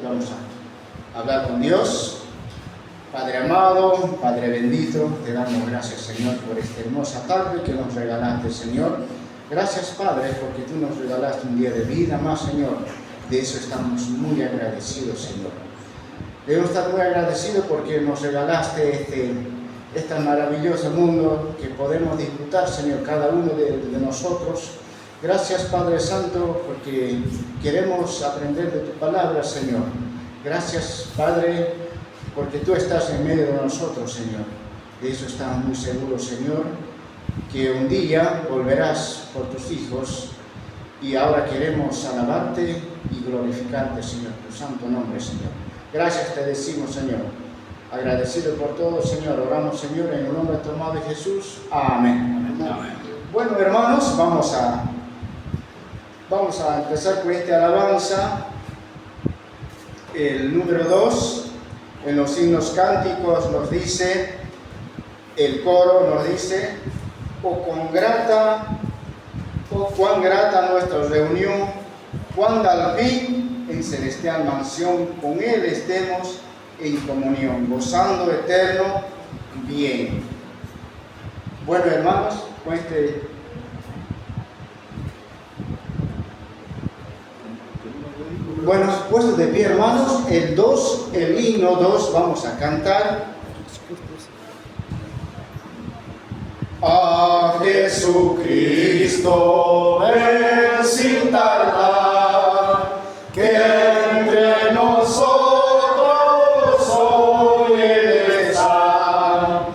Vamos a hablar con Dios. Padre amado, Padre bendito, te damos gracias, Señor, por esta hermosa tarde que nos regalaste, Señor. Gracias, Padre, porque tú nos regalaste un día de vida más, Señor. De eso estamos muy agradecidos, Señor. Debemos estar muy agradecidos porque nos regalaste este maravilloso mundo que podemos disfrutar, Señor, cada uno de nosotros. Gracias, Padre Santo, porque queremos aprender de tu palabra, Señor. Gracias, Padre, porque tú estás en medio de nosotros, Señor. De eso estamos muy seguros, Señor, que un día volverás por tus hijos y ahora queremos alabarte y glorificarte, Señor, tu santo nombre, Señor. Gracias te decimos, Señor. Agradecido por todo, Señor. Oramos, Señor, en el nombre de tu amado Jesús. Amén. Amén. Bueno, hermanos, vamos a empezar con esta alabanza. El número 2. En los signos cánticos nos dice, el coro nos dice, cuán grata nuestra reunión, cuando al fin en celestial mansión con Él estemos en comunión, gozando eterno bien. Bueno, hermanos, con Bueno, puestos de pie, hermanos, el himno 2, vamos a cantar. A Jesucristo ven sin tardar, que entre nosotros hoy está,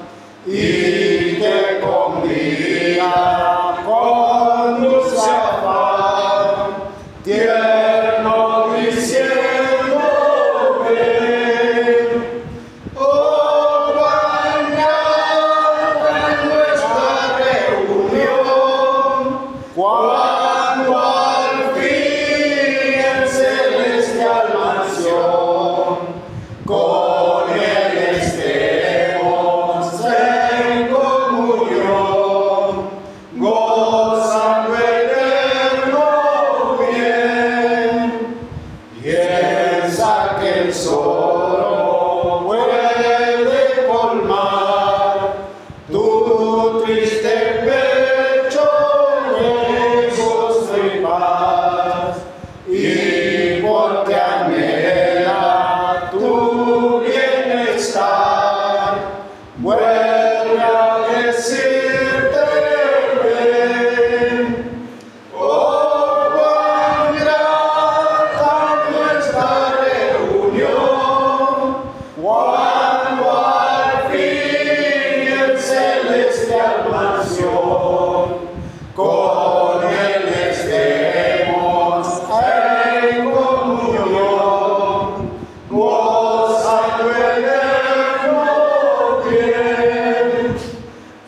y que con vida conduce a paz, tierno diciendo ven. Oh, cuán grata nuestra reunión, cuando al fin en celestial mansión con Él estemos en comunión, gozando eterno bien. Piensa que el solo puede colmar tu triste pecho de gozo y paz, y porque anhela tu bienestar, vuelve a decirte ven. Oh, cuán grata nuestra reunión, cuando al fin en celestial mansión con Él estemos en comunión, gozando eterno bien.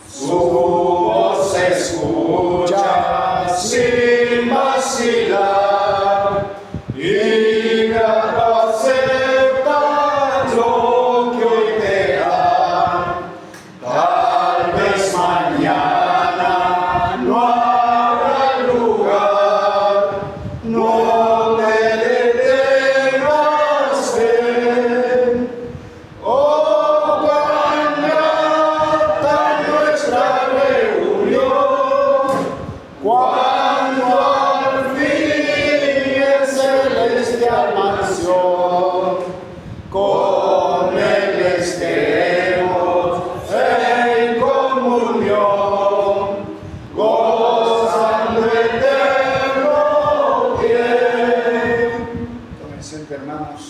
Su voz se escucha sin vacilar, y grato acepta lo que hoy te da. Tal vez mañana no habrá lugar, no te detengas, ven. Oh, cuán grata nuestra reunión, cuando al fin en celestial mansión con Él estemos en comunión, gozando eterno bien. Comencen, hermanos.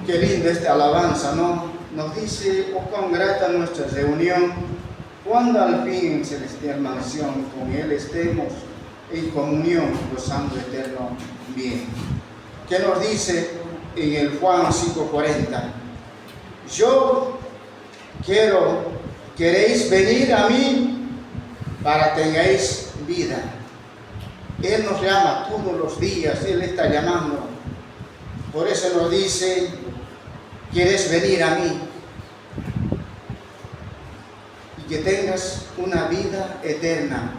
Qué linda esta alabanza, ¿no? Nos dice, oh, cuán grata nuestra reunión, cuando al fin en celestial mansión con Él estemos en comunión, gozando eterno bien. ¿Qué nos dice en el Juan 5:40? Yo queréis venir a mí para que tengáis vida. Él nos llama todos los días, Él está llamando. Por eso nos dice, ¿quieres venir a mí? Y que tengas una vida eterna.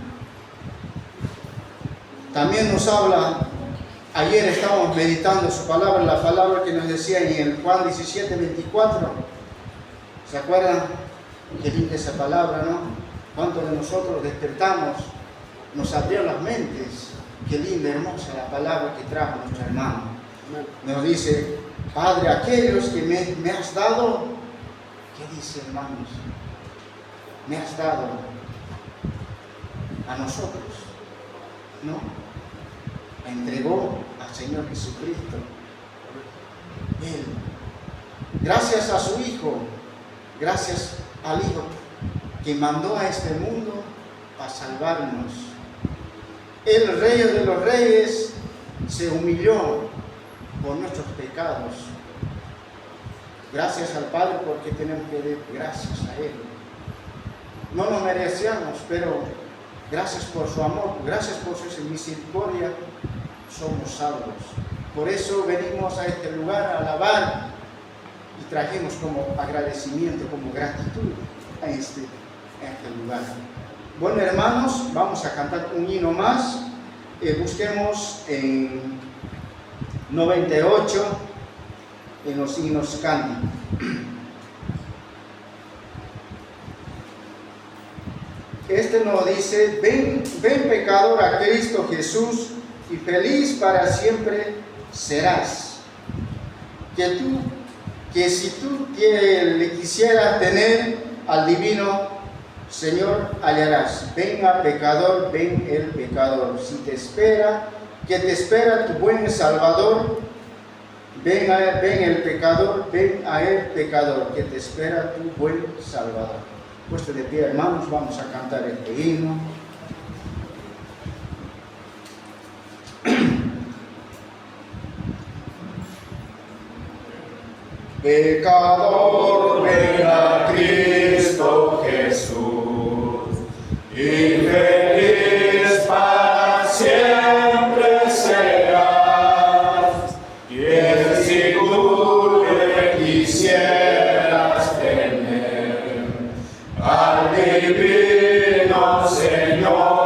También nos habla Ayer estábamos meditando su palabra, la palabra que nos decía en el Juan 17, 24. ¿Se acuerdan? Qué linda esa palabra, ¿no? ¿Cuántos de nosotros despertamos? Nos abrió las mentes. Qué linda, hermosa la palabra que trajo nuestro hermano. Nos dice, Padre, aquellos que me has dado, ¿qué dice, hermanos? Me has dado a nosotros, ¿no? Entregó al Señor Jesucristo. Él, gracias a su Hijo, gracias al Hijo que mandó a este mundo para salvarnos. El Rey de los Reyes se humilló por nuestros pecados. Gracias al Padre, porque tenemos que dar gracias a Él. No nos merecíamos, pero gracias por su amor, gracias por su misericordia, somos salvos. Por eso venimos a este lugar a alabar y trajimos como agradecimiento, como gratitud a este lugar. Bueno, hermanos, vamos a cantar un himno más. Busquemos en 98 en los himnos cánticos. Este nos dice, ven pecador a Cristo Jesús y feliz para siempre serás. Que si tú le quisieras tener al divino Señor, hallarás. Venga pecador, ven el pecador. Si te espera, que te espera tu buen Salvador, ven el pecador, ven a el pecador, que te espera tu buen Salvador. Puesto de pie, hermanos, vamos a cantar este himno. Pecador, ven a Cristo Jesús, y feliz para siempre serás. Y si tú le quisieras tener al divino Señor,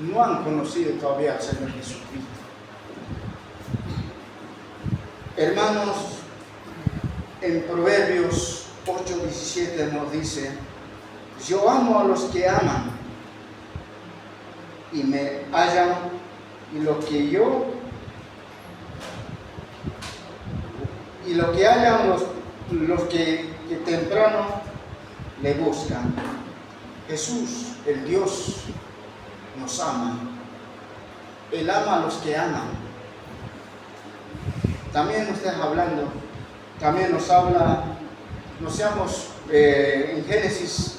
no han conocido todavía al Señor Jesucristo. Hermanos, en Proverbios 8:17 nos dice: yo amo a los que aman y me hallan, y lo que hallan los que temprano le buscan. Jesús, el Dios, nos ama. Él ama a los que aman. También nos está hablando, también nos habla, en Génesis,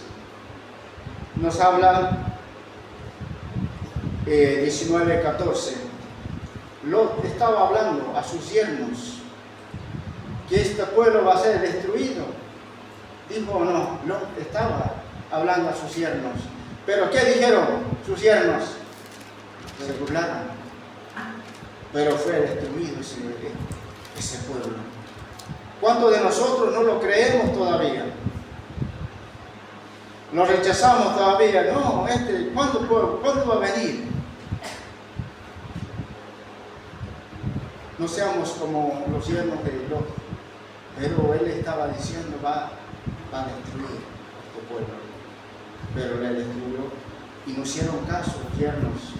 nos habla 19:14. Lot estaba hablando a sus yernos que este pueblo va a ser destruido. Dijo no, Lot estaba hablando a sus yernos. Pero ¿qué dijeron sus yernos? Se burlaron. Pero fue destruido ese pueblo. ¿Cuántos de nosotros no lo creemos todavía? Lo rechazamos todavía. No, ¿cuándo va a venir? No seamos como los yernos de Lot. Pero él estaba diciendo va a destruir este pueblo. Pero le destruyó y no hicieron caso, los yernos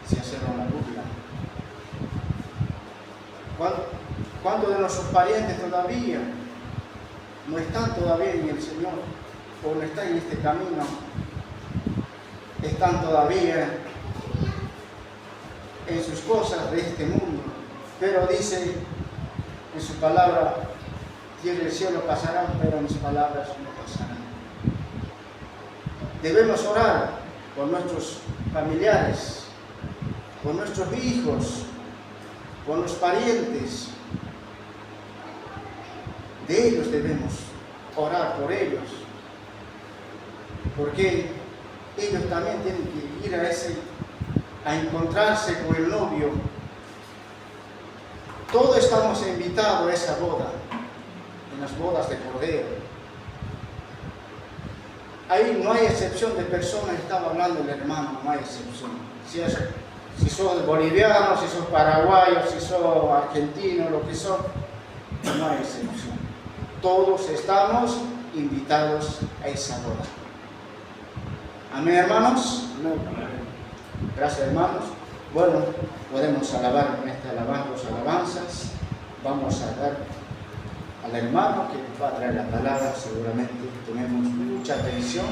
se hicieron la burla. ¿Cuántos de nuestros parientes todavía no están todavía en el Señor o no están en este camino? Están todavía en sus cosas de este mundo, pero dice en su palabra: tierra y el cielo pasarán, pero mis palabras no pasarán. Debemos orar por nuestros familiares, por nuestros hijos, por los parientes. De ellos debemos orar por ellos, porque ellos también tienen que ir a encontrarse con el novio. Todos estamos invitados a esa boda, en las bodas de Cordero. Ahí no hay excepción de personas, estaba hablando el hermano, no hay excepción. Si sos boliviano, si sos paraguayo, si sos argentino, lo que sos, no hay excepción. Todos estamos invitados a esa boda. Amén, hermanos. Gracias, hermanos. Bueno, podemos alabar con esta alabanzas. Vamos a dar al hermano que nos va a traer la palabra. Seguramente tenemos mucha atención.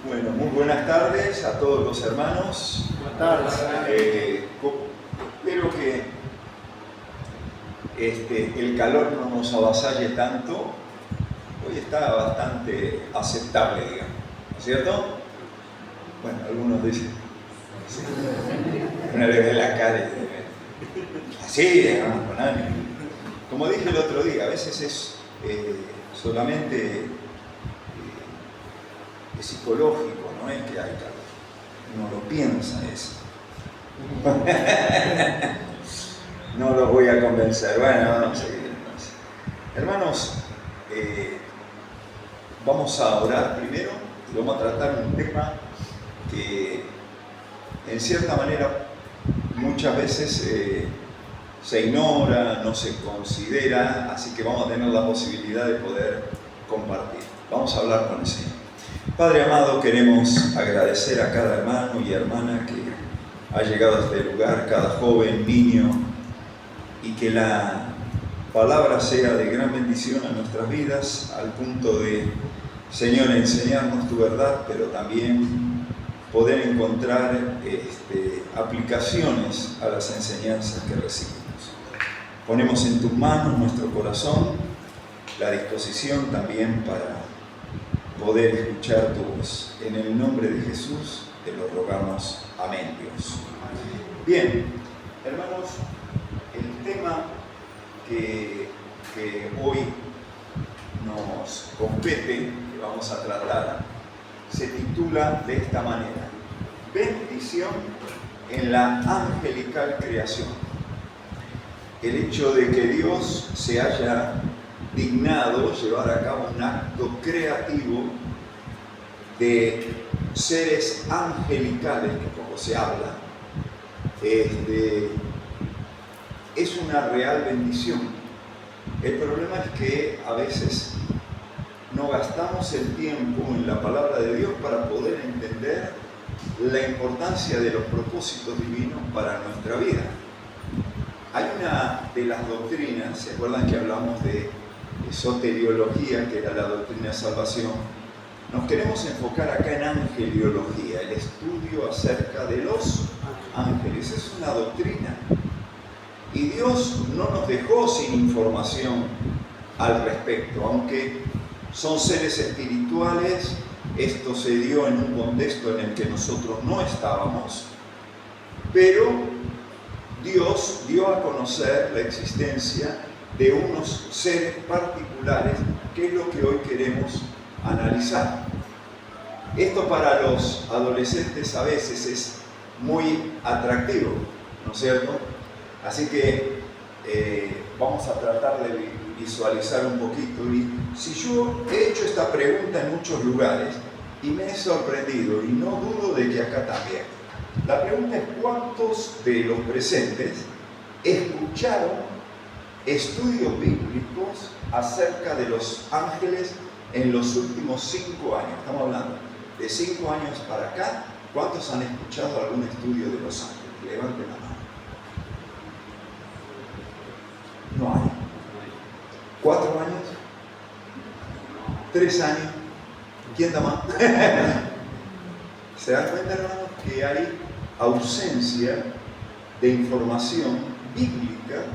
Bueno, muy buenas tardes a todos los hermanos. Buenas tardes. Espero que el calor no nos avasalle tanto. Hoy está bastante aceptable, digamos, ¿no es cierto? Bueno, algunos dicen, una le ve la cara y así, digamos, con ánimo. Como dije el otro día, a veces es solamente es psicológico, no es que hay calor. Uno lo piensa eso. No los voy a convencer. Bueno, vamos a seguir entonces. Hermanos, vamos a orar primero y vamos a tratar un tema que en cierta manera muchas veces se ignora, no se considera, así que vamos a tener la posibilidad de poder compartir. Vamos a hablar con el Señor. Padre amado, queremos agradecer a cada hermano y hermana que ha llegado a este lugar, cada joven, niño, y que la palabra sea de gran bendición a nuestras vidas, al punto de, Señor, enseñarnos tu verdad, pero también poder encontrar aplicaciones a las enseñanzas que recibimos. Ponemos en tus manos nuestro corazón, la disposición también para poder escuchar tu voz. En el nombre de Jesús te lo rogamos. Amén, Dios. Bien, hermanos, el tema que hoy nos compete, que vamos a tratar, se titula de esta manera: bendición en la angelical creación. El hecho de que Dios se haya dignado llevar a cabo un acto creativo de seres angelicales, que poco se habla, es una real bendición. El problema es que a veces no gastamos el tiempo en la palabra de Dios para poder entender la importancia de los propósitos divinos para nuestra vida. Hay una de las doctrinas, ¿se acuerdan que hablamos de soteriología, que era la doctrina de salvación? Nos queremos enfocar acá en angeliología, el estudio acerca de los ángeles. Es una doctrina. Y Dios no nos dejó sin información al respecto, aunque son seres espirituales. Esto se dio en un contexto en el que nosotros no estábamos, pero Dios dio a conocer la existencia de unos seres particulares, que es lo que hoy queremos analizar. Esto para los adolescentes a veces es muy atractivo, ¿no es cierto? Así que vamos a tratar de visualizar un poquito. Y si yo he hecho esta pregunta en muchos lugares y me he sorprendido, y no dudo de que acá también, la pregunta es: ¿cuántos de los presentes escucharon estudios bíblicos acerca de los ángeles en los últimos 5 años? Estamos hablando de 5 años para acá. ¿Cuántos han escuchado algún estudio de los ángeles? Levanten la mano. No hay. 4 años, 3 años, ¿quién da más? ¿Se dan cuenta, hermanos, que hay ausencia de información bíblica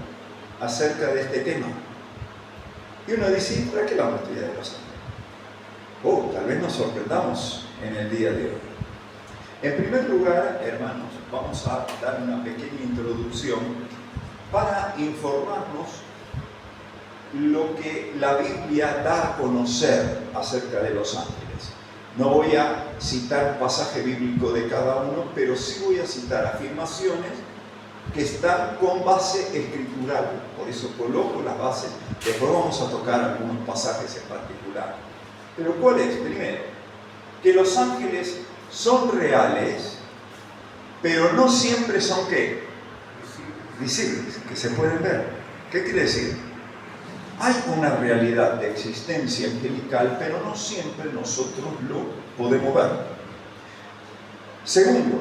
acerca de este tema? Y uno dice: ¿para qué vamos a estudiar de los ángeles? Tal vez nos sorprendamos en el día de hoy. En primer lugar, hermanos, vamos a dar una pequeña introducción para informarnos lo que la Biblia da a conocer acerca de los ángeles. No voy a citar un pasaje bíblico de cada uno, pero sí voy a citar afirmaciones que están con base escritural. Por eso coloco las bases. Después vamos a tocar algunos pasajes en particular. Pero ¿cuál es? Primero, que los ángeles son reales, pero no siempre son ¿qué? Visibles, que se pueden ver. ¿Qué quiere decir? Hay una realidad de existencia angelical, pero no siempre nosotros lo podemos ver. Segundo,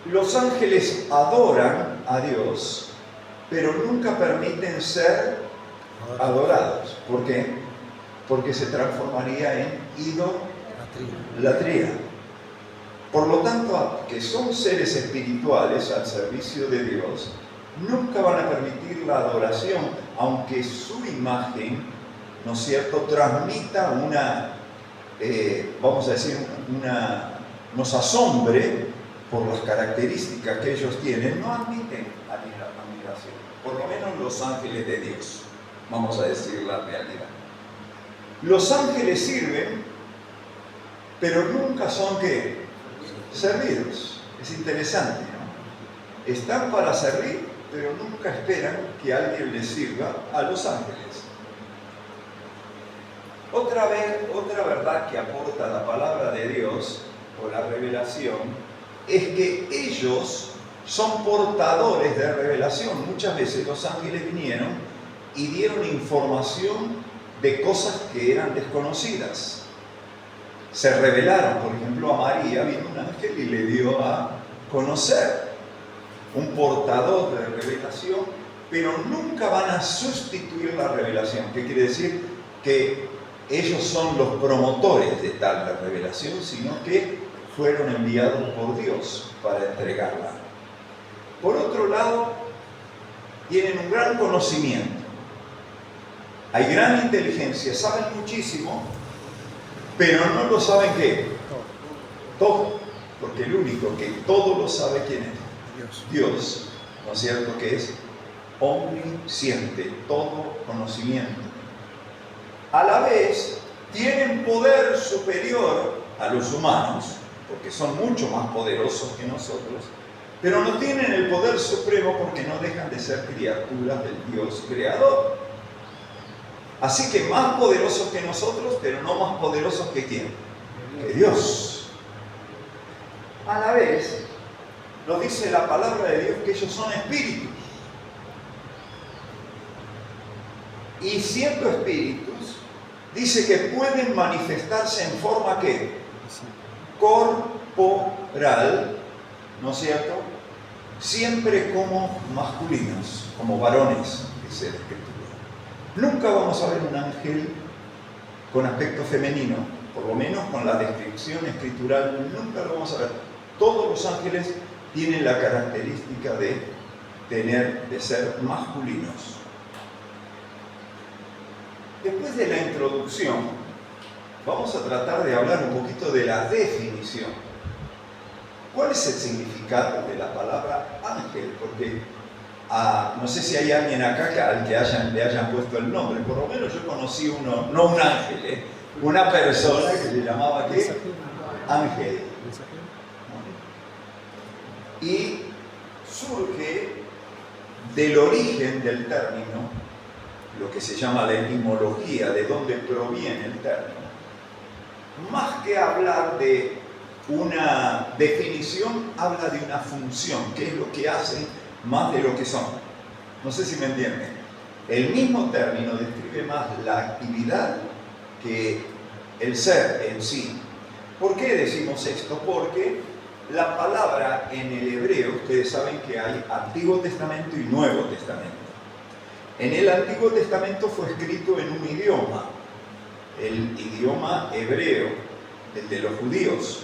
los ángeles adoran a Dios, pero nunca permiten ser adorados. ¿Por qué? Porque se transformaría en idolatría. Por lo tanto, que son seres espirituales al servicio de Dios, nunca van a permitir la adoración, aunque su imagen, ¿no es cierto?, transmita vamos a decir, nos asombre por las características que ellos tienen. No admiten admiración, por lo menos los ángeles de Dios, vamos a decir la realidad. Los ángeles sirven, pero nunca son ¿qué? Servidos. Es interesante, ¿no? Están para servir, pero nunca esperan que alguien les sirva a los ángeles. Otra verdad que aporta la palabra de Dios o la revelación es que ellos son portadores de revelación. Muchas veces los ángeles vinieron y dieron información de cosas que eran desconocidas. Se revelaron, por ejemplo, a María vino un ángel y le dio a conocer. Un portador de revelación, pero nunca van a sustituir la revelación. ¿Qué quiere decir? Que ellos son los promotores de tal revelación, sino que fueron enviados por Dios para entregarla. Por otro lado, tienen un gran conocimiento. Hay gran inteligencia, saben muchísimo, pero no lo saben ¿qué? Todo. Porque el único que todo lo sabe, ¿quién es? Dios, ¿no es cierto? Que es omnisciente, todo conocimiento. a la vez tienen poder superior a los humanos, porque son mucho más poderosos que nosotros, pero no tienen el poder supremo porque no dejan de ser criaturas del Dios creador. Así que más poderosos que nosotros, pero no más poderosos que ¿quién? Que Dios. A la vez, nos dice la palabra de Dios que ellos son espíritus. Y siendo espíritus, dice que pueden manifestarse en forma ¿qué? Corporal, ¿no es cierto? Siempre como masculinos, como varones, dice la Escritura. Nunca vamos a ver un ángel con aspecto femenino, por lo menos con la descripción escritural, nunca lo vamos a ver. Todos los ángeles tienen la característica de ser masculinos. Después de la introducción, vamos a tratar de hablar un poquito de la definición. ¿Cuál es el significado de la palabra ángel? Porque no sé si hay alguien acá al que le hayan puesto el nombre. Por lo menos yo conocí uno, no un ángel, una persona que se llamaba ¿qué? Ángel. Y surge del origen del término, lo que se llama la etimología, de dónde proviene el término. Más que hablar de una definición, habla de una función, qué es lo que hacen más de lo que son. No sé si me entienden. El mismo término describe más la actividad que el ser en sí. ¿Por qué decimos esto? Porque la palabra en el hebreo, ustedes saben que hay Antiguo Testamento y Nuevo Testamento. En el Antiguo Testamento fue escrito en un idioma, el idioma hebreo, el de los judíos.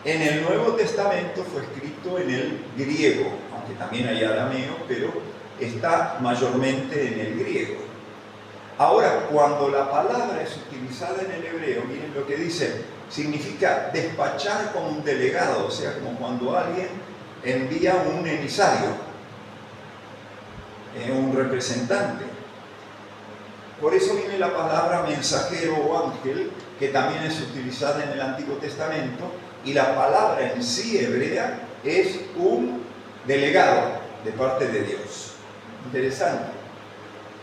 En el Nuevo Testamento fue escrito en el griego, aunque también hay arameo, pero está mayormente en el griego. Ahora, cuando la palabra es utilizada en el hebreo, miren lo que dice, significa despachar como un delegado, o sea, como cuando alguien envía un emisario, un representante. Por eso viene la palabra mensajero o ángel, que también es utilizada en el Antiguo Testamento, y la palabra en sí hebrea es un delegado de parte de Dios. Interesante.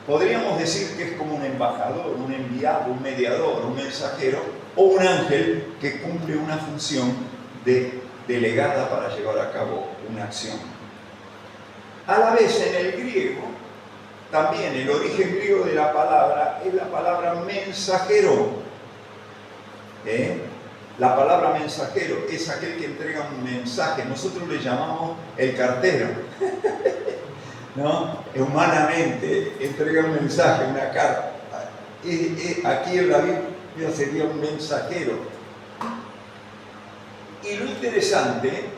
Podríamos decir que es como un embajador, un enviado, un mediador, un mensajero o un ángel que cumple una función delegada para llevar a cabo una acción. A la vez, en el griego, también el origen griego de la palabra es la palabra mensajero. La palabra mensajero es aquel que entrega un mensaje. Nosotros le llamamos el cartero. ¿No? Humanamente entrega un mensaje, una carta. Aquí en la Biblia sería un mensajero. Y lo interesante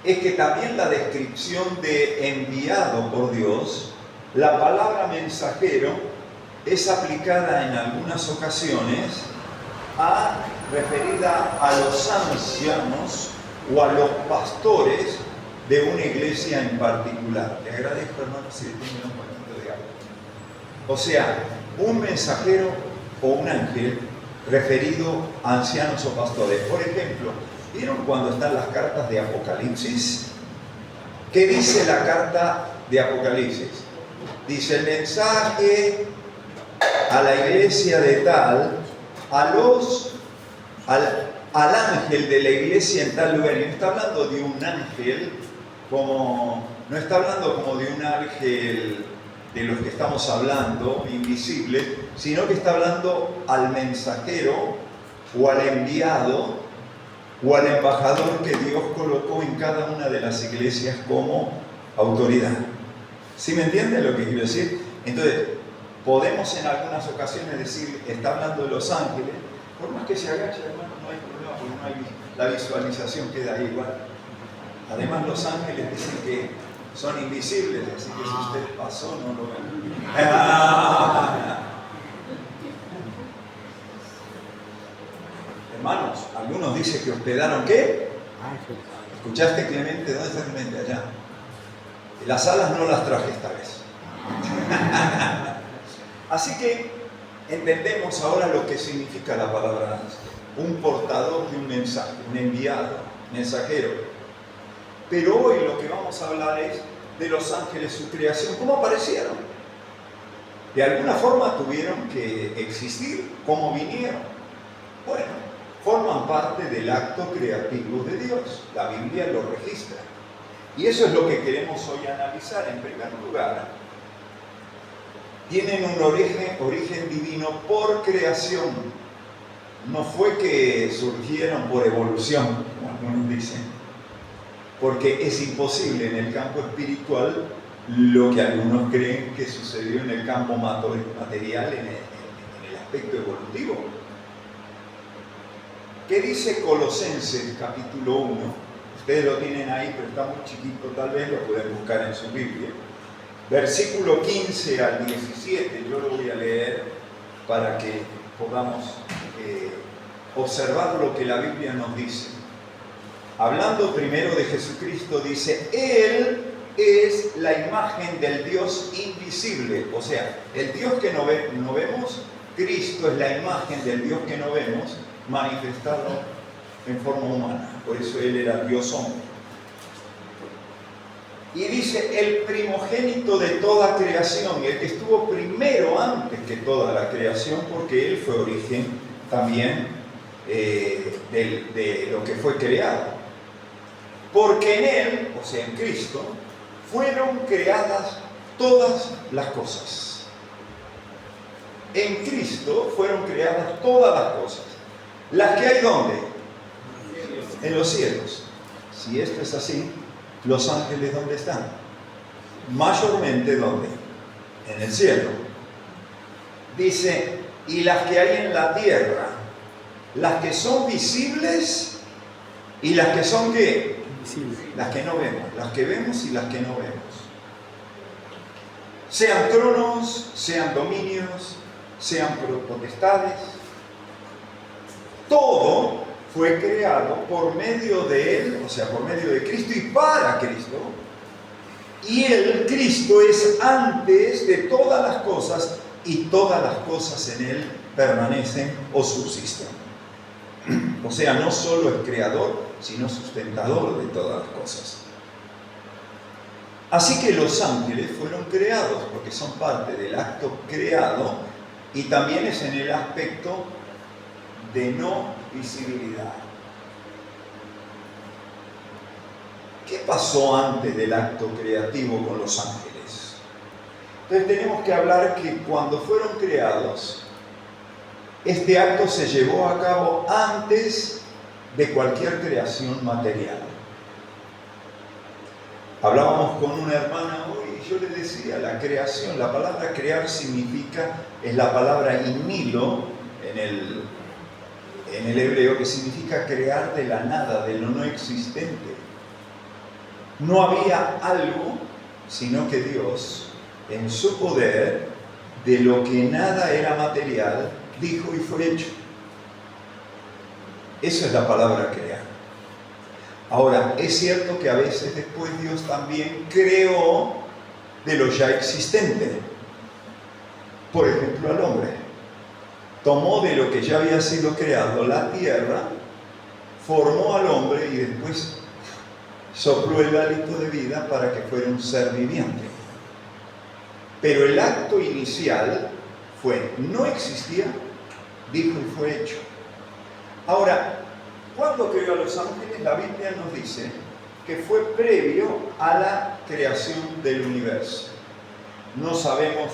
es que también la descripción de enviado por Dios, la palabra mensajero es aplicada en algunas ocasiones referida a los ancianos o a los pastores de una iglesia en particular. Le agradezco, hermano, si le tienen un poquito de agua. O sea, un mensajero o un ángel referido a ancianos o pastores. Por ejemplo, ¿vieron cuando están las cartas de Apocalipsis? ¿Qué dice la carta de Apocalipsis? Dice el mensaje a la iglesia de tal, al ángel de la iglesia en tal lugar. Y no está hablando de un ángel no está hablando como de un ángel de los que estamos hablando, invisible, sino que está hablando al mensajero o al enviado o al embajador que Dios colocó en cada una de las iglesias como autoridad. ¿Sí me entienden lo que quiero decir? Entonces, podemos en algunas ocasiones decir, está hablando de los ángeles, por más que se agache, hermano, no hay problema, porque no hay, la visualización queda igual. Además, los ángeles dicen que son invisibles, así que si usted pasó, no lo ven. Hermanos, algunos dicen que hospedaron ¿qué? ¿Escuchaste, Clemente? ¿Dónde está Clemente? Allá. Las alas no las traje esta vez. Así que entendemos ahora lo que significa la palabra ángel. Un portador de un mensaje, un enviado, mensajero. Pero hoy lo que vamos a hablar es de los ángeles, su creación. ¿Cómo aparecieron? De alguna forma tuvieron que existir. ¿Cómo vinieron? Bueno, forman parte del acto creativo de Dios. La Biblia lo registra. Y eso es lo que queremos hoy analizar. En primer lugar, tienen un origen divino por creación. No fue que surgieron por evolución, como algunos dicen, porque es imposible en el campo espiritual lo que algunos creen que sucedió en el campo material, en el aspecto evolutivo. ¿Qué dice Colosenses capítulo 1? Ustedes lo tienen ahí, pero está muy chiquito, tal vez lo pueden buscar en su Biblia. Versículo 15 al 17, yo lo voy a leer para que podamos observar lo que la Biblia nos dice. Hablando primero de Jesucristo, dice: Él es la imagen del Dios invisible. O sea, el Dios que no vemos, Cristo es la imagen del Dios que no vemos, manifestado en forma humana. Por eso Él era Dios hombre. Y dice: el primogénito de toda creación, el que estuvo primero antes que toda la creación, porque Él fue origen también de lo que fue creado. Porque en Él, o sea en Cristo, fueron creadas todas las cosas. En Cristo fueron creadas todas las cosas. ¿Las que hay dónde? En los cielos. Si esto es así, ¿los ángeles dónde están? Mayormente ¿dónde? En el cielo. Dice: y las que hay en la tierra, las que son visibles y las que son ¿qué? Invisibles. Las que no vemos, las que vemos y las que no vemos. Sean tronos, sean dominios, sean potestades. Todo fue creado por medio de Él, o sea, por medio de Cristo y para Cristo. Y Él, Cristo, es antes de todas las cosas, y todas las cosas en Él permanecen o subsisten. O sea, no solo es creador, sino sustentador de todas las cosas. Así que los ángeles fueron creados porque son parte del acto creado, y también es en el aspecto de no visibilidad. ¿Qué pasó antes del acto creativo con los ángeles? Entonces tenemos que hablar que cuando fueron creados, este acto se llevó a cabo antes de cualquier creación material. Hablábamos con una hermana hoy y yo le decía, la creación, la palabra crear significa, es la palabra inilo en el hebreo, que significa crear de la nada, de lo no existente. No había algo, sino que Dios, en su poder, de lo que nada era material, dijo y fue hecho. Esa es la palabra crear. Ahora, es cierto que a veces después Dios también creó de lo ya existente. Por ejemplo, al hombre. Tomó de lo que ya había sido creado la tierra, formó al hombre y después sopló el hálito de vida para que fuera un ser viviente. Pero el acto inicial fue: no existía, dijo y fue hecho. Ahora, ¿cuándo creó a los ángeles? La Biblia nos dice que fue previo a la creación del universo. No sabemos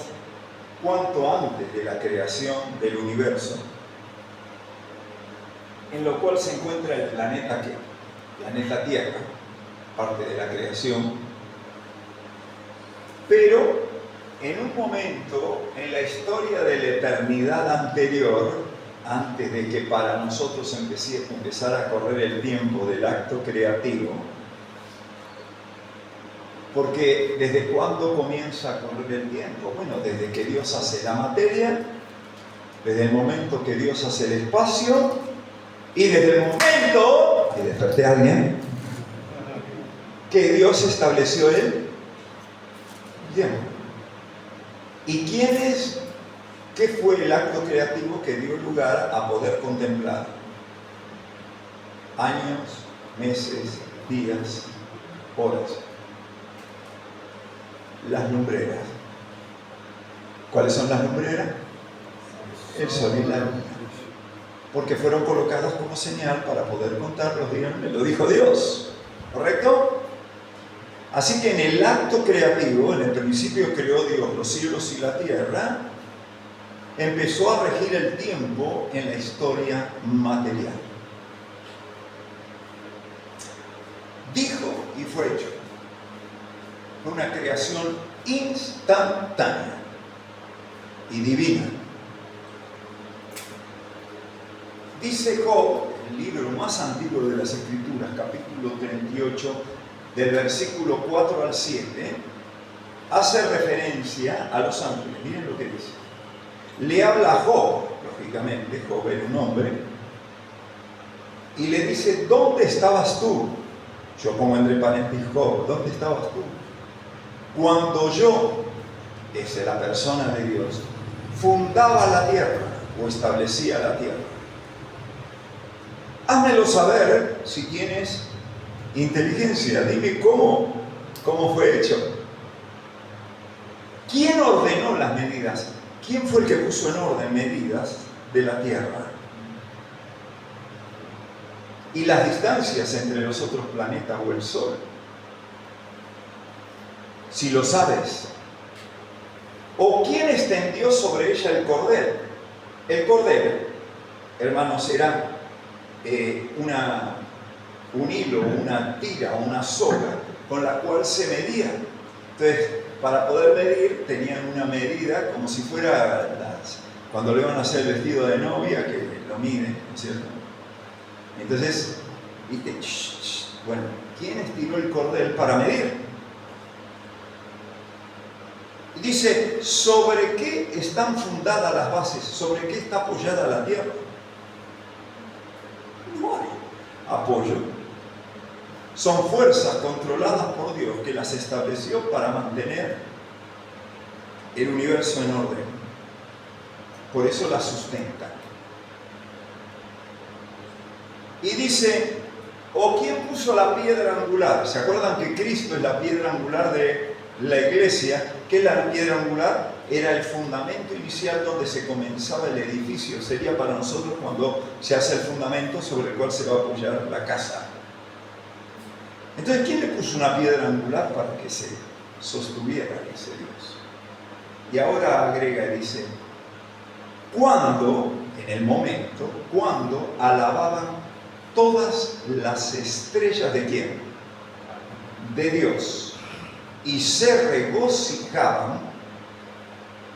cuánto antes de la creación del universo, en lo cual se encuentra el planeta planeta Tierra, parte de la creación. Pero en un momento en la historia de la eternidad anterior, antes de que para nosotros empezara a correr el tiempo del acto creativo, porque ¿desde cuándo comienza a correr el tiempo? Bueno, desde que Dios hace la materia, desde el momento que Dios hace el espacio, y desde el momento, y desperté a alguien, que Dios estableció el tiempo. ¿Y quiénes ¿Qué fue el acto creativo que dio lugar a poder contemplar años, meses, días, horas? Las lumbreras. ¿Cuáles son las lumbreras? El sol y la luna. Porque fueron colocadas como señal para poder contarlos, díganme, lo dijo Dios, ¿correcto? Así que en el acto creativo, en el principio creó Dios los cielos y la tierra, empezó a regir el tiempo en la historia material. Dijo y fue hecho. Fue una creación instantánea y divina. Dice Job, el libro más antiguo de las Escrituras, capítulo 38, del versículo 4 al 7, hace referencia a los ángeles. Miren lo que dice. Le habla a Job, lógicamente, Job era un hombre, y le dice, ¿dónde estabas tú? Yo pongo entre paréntesis Job, ¿dónde estabas tú? Cuando yo, esa es la persona de Dios, fundaba la tierra o establecía la tierra. Házmelo saber si tienes inteligencia. Dime cómo fue hecho. ¿Quién ordenó las medidas? ¿Quién fue el que puso en orden medidas de la tierra? Y las distancias entre los otros planetas o el Sol. Si lo sabes. ¿O quién extendió sobre ella el cordel? El cordel, hermanos, era un hilo, una tira, una soga con la cual se medía. Entonces, para poder medir, tenían una medida como si fuera cuando le iban a hacer el vestido de novia, que lo miden, ¿no es cierto? Entonces, ¿viste? Bueno, ¿quién estiró el cordel para medir? Dice, ¿sobre qué están fundadas las bases? ¿Sobre qué está apoyada la tierra? No hay apoyo. Son fuerzas controladas por Dios que las estableció para mantener el universo en orden. Por eso las sustentan. Y dice, ¿o quién puso la piedra angular? ¿Se acuerdan que Cristo es la piedra angular de la iglesia? ¿Qué es la piedra angular? Era el fundamento inicial donde se comenzaba el edificio. Sería para nosotros cuando se hace el fundamento sobre el cual se va a apoyar la casa. Entonces, ¿quién le puso una piedra angular para que se sostuviera, dice Dios? Y ahora agrega y dice, cuando, en el momento, cuando alababan todas las estrellas de quién? De Dios. Y se regocijaban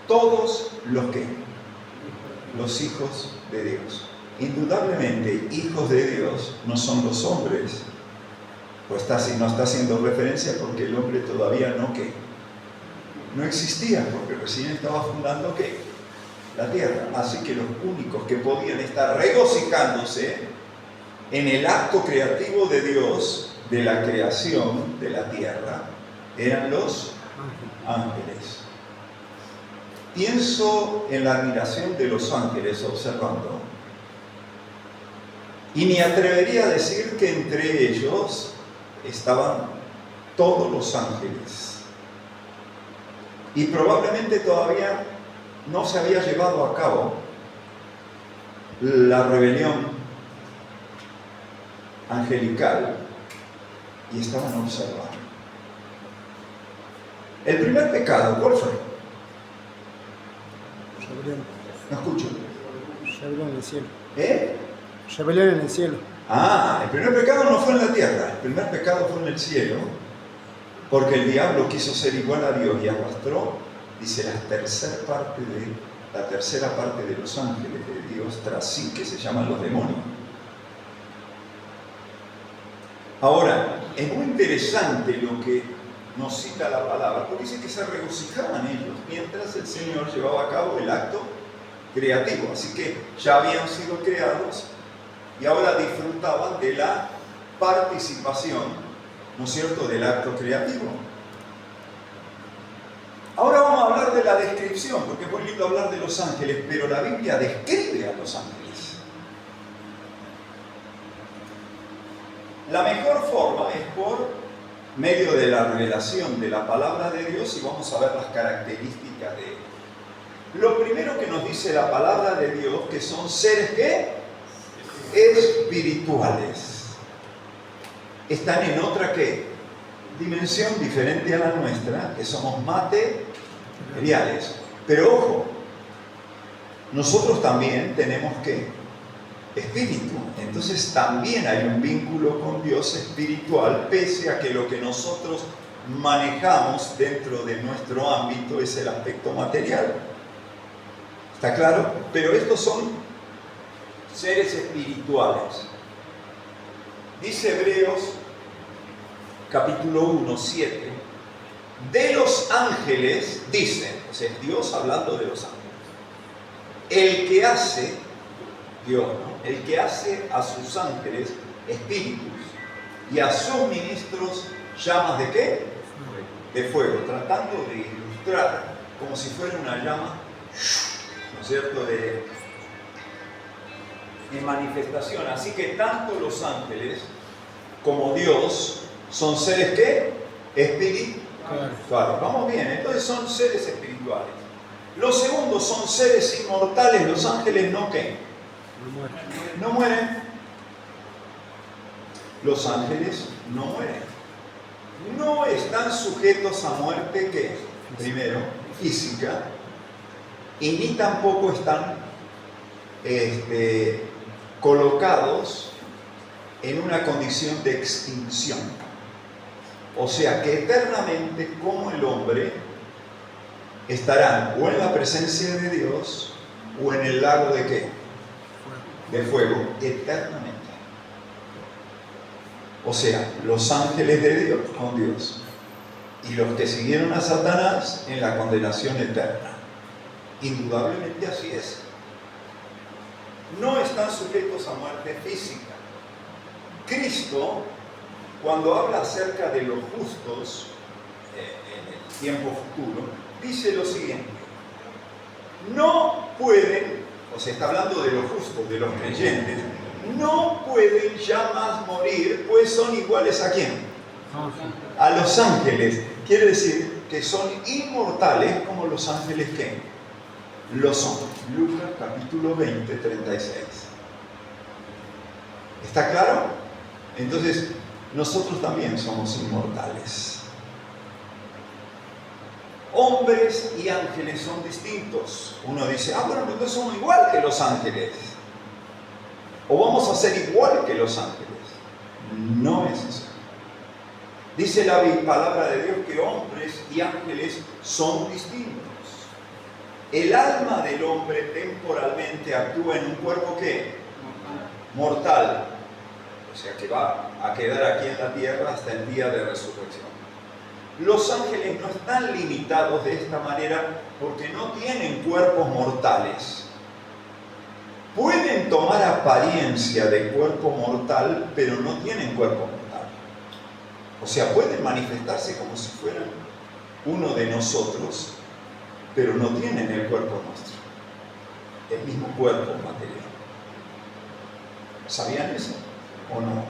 todos los que, los hijos de Dios. Indudablemente, hijos de Dios no son los hombres. Pues no está haciendo referencia porque el hombre todavía no existía, porque recién estaba fundando ¿qué? La tierra. Así que los únicos que podían estar regocijándose en el acto creativo de Dios, de la creación de la tierra, eran los ángeles. Pienso en la admiración de los ángeles observando, y me atrevería a decir que entre ellos estaban todos los ángeles. Y probablemente todavía no se había llevado a cabo la rebelión angelical y estaban observando. El primer pecado, ¿cuál fue? No escucho. Rebelión en el cielo. ¿Eh? Rebelión en el cielo. El primer pecado no fue en la tierra, el primer pecado fue en el cielo, porque el diablo quiso ser igual a Dios y arrastró, dice, la tercera parte de los ángeles de Dios tras sí, que se llaman los demonios. Ahora, es muy interesante lo que nos cita la palabra, porque dice que se regocijaban ellos mientras el Señor llevaba a cabo el acto creativo, así que ya habían sido creados y ahora disfrutaban de la participación, ¿no es cierto?, del acto creativo. Ahora vamos a hablar hablar de la descripción, porque es muy lindo hablar de los ángeles, pero la Biblia describe a los ángeles. La mejor forma es por medio de la revelación de la palabra de Dios, y vamos a ver las características de él. Lo primero que nos dice la palabra de Dios, que son seres ¿qué? Espirituales. Están en otra ¿qué? Dimensión diferente a la nuestra, que somos materiales. Pero ojo, nosotros también tenemos ¿qué? Espíritu. Entonces también hay un vínculo con Dios espiritual, pese a que lo que nosotros manejamos dentro de nuestro ámbito es el aspecto material. ¿Está claro? Pero estos son seres espirituales. Dice Hebreos capítulo 1, 7. De los ángeles, dice, o sea, Dios hablando de los ángeles, el que hace, Dios, ¿no? El que hace a sus ángeles espíritus y a sus ministros llamas de ¿qué? De fuego, tratando de ilustrar como si fuera una llama, ¿no es cierto?, de manifestación. Así que tanto los ángeles como Dios son seres ¿qué? Espirituales. Vamos bien, entonces son seres espirituales. Los segundos son seres inmortales. Los ángeles no ¿qué? No mueren. Los ángeles no mueren. No están sujetos a muerte ¿qué? Primero, física, y ni tampoco están colocados en una condición de extinción. O sea que eternamente, como el hombre, estarán o en la presencia de Dios o en el lago de ¿qué? De fuego, eternamente. O sea, los ángeles de Dios con Dios y los que siguieron a Satanás en la condenación eterna. Indudablemente así es. No están sujetos a muerte física. Cristo, cuando habla acerca de los justos en el tiempo futuro, dice lo siguiente: no pueden, o sea, está hablando de los justos, de los creyentes, no pueden ya más morir, pues son iguales ¿a quién? A los ángeles. Quiere decir que son inmortales como los ángeles que lo son. Lucas capítulo 20, 36. ¿Está claro? Entonces, nosotros también somos inmortales. Hombres y ángeles son distintos. Uno dice, bueno, entonces somos igual que los ángeles. O vamos a ser igual que los ángeles. No es eso. Dice la palabra de Dios que hombres y ángeles son distintos. El alma del hombre temporalmente actúa en un cuerpo ¿qué? Mortal. O sea que va a quedar aquí en la tierra hasta el día de resurrección. Los ángeles no están limitados de esta manera porque no tienen cuerpos mortales. Pueden tomar apariencia de cuerpo mortal, pero no tienen cuerpo mortal. O sea, pueden manifestarse como si fueran uno de nosotros, pero no tienen el cuerpo nuestro, el mismo cuerpo material. ¿Sabían eso o no?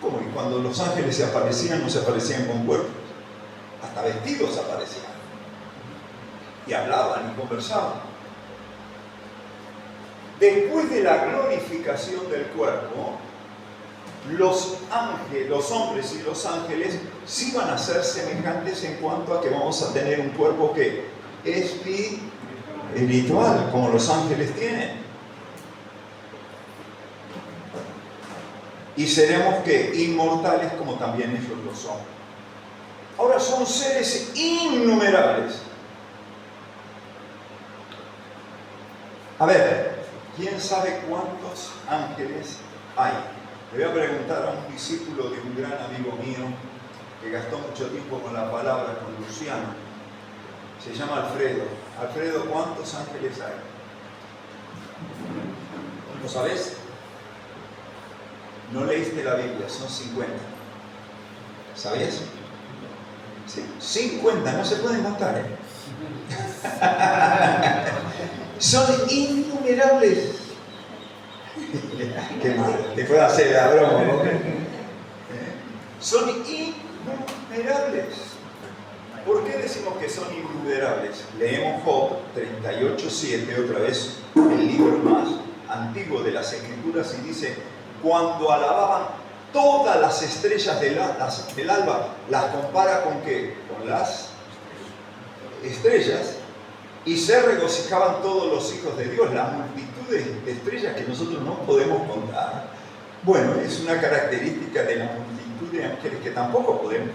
¿Cómo? Y cuando los ángeles se aparecían, no se aparecían con cuerpos, hasta vestidos aparecían. Y hablaban y conversaban. Después de la glorificación del cuerpo, los hombres y los ángeles sí van a ser semejantes en cuanto a que vamos a tener un cuerpo que espiritual, como los ángeles tienen. Y seremos que inmortales como también ellos lo son. Ahora son seres innumerables. A ver, ¿quién sabe cuántos ángeles hay? Le voy a preguntar a un discípulo de un gran amigo mío que gastó mucho tiempo con la palabra, con Luciano. Se llama Alfredo. Alfredo, ¿cuántos ángeles hay? ¿Lo sabés? No leíste la Biblia, son 50. ¿Sabías? Sí, 50, no se pueden contar. Son innumerables. Qué mal, te puedo hacer la broma, ¿no? Son innumerables. ¿Por qué decimos que son innumerables? Leemos Job 38:7, otra vez el libro más antiguo de las Escrituras, y dice: cuando alababan todas las estrellas del alba, las compara ¿con qué? Con las estrellas, y se regocijaban todos los hijos de Dios, la multitud de estrellas que nosotros no podemos contar. Bueno, es una característica de la multitud de ángeles que tampoco podemos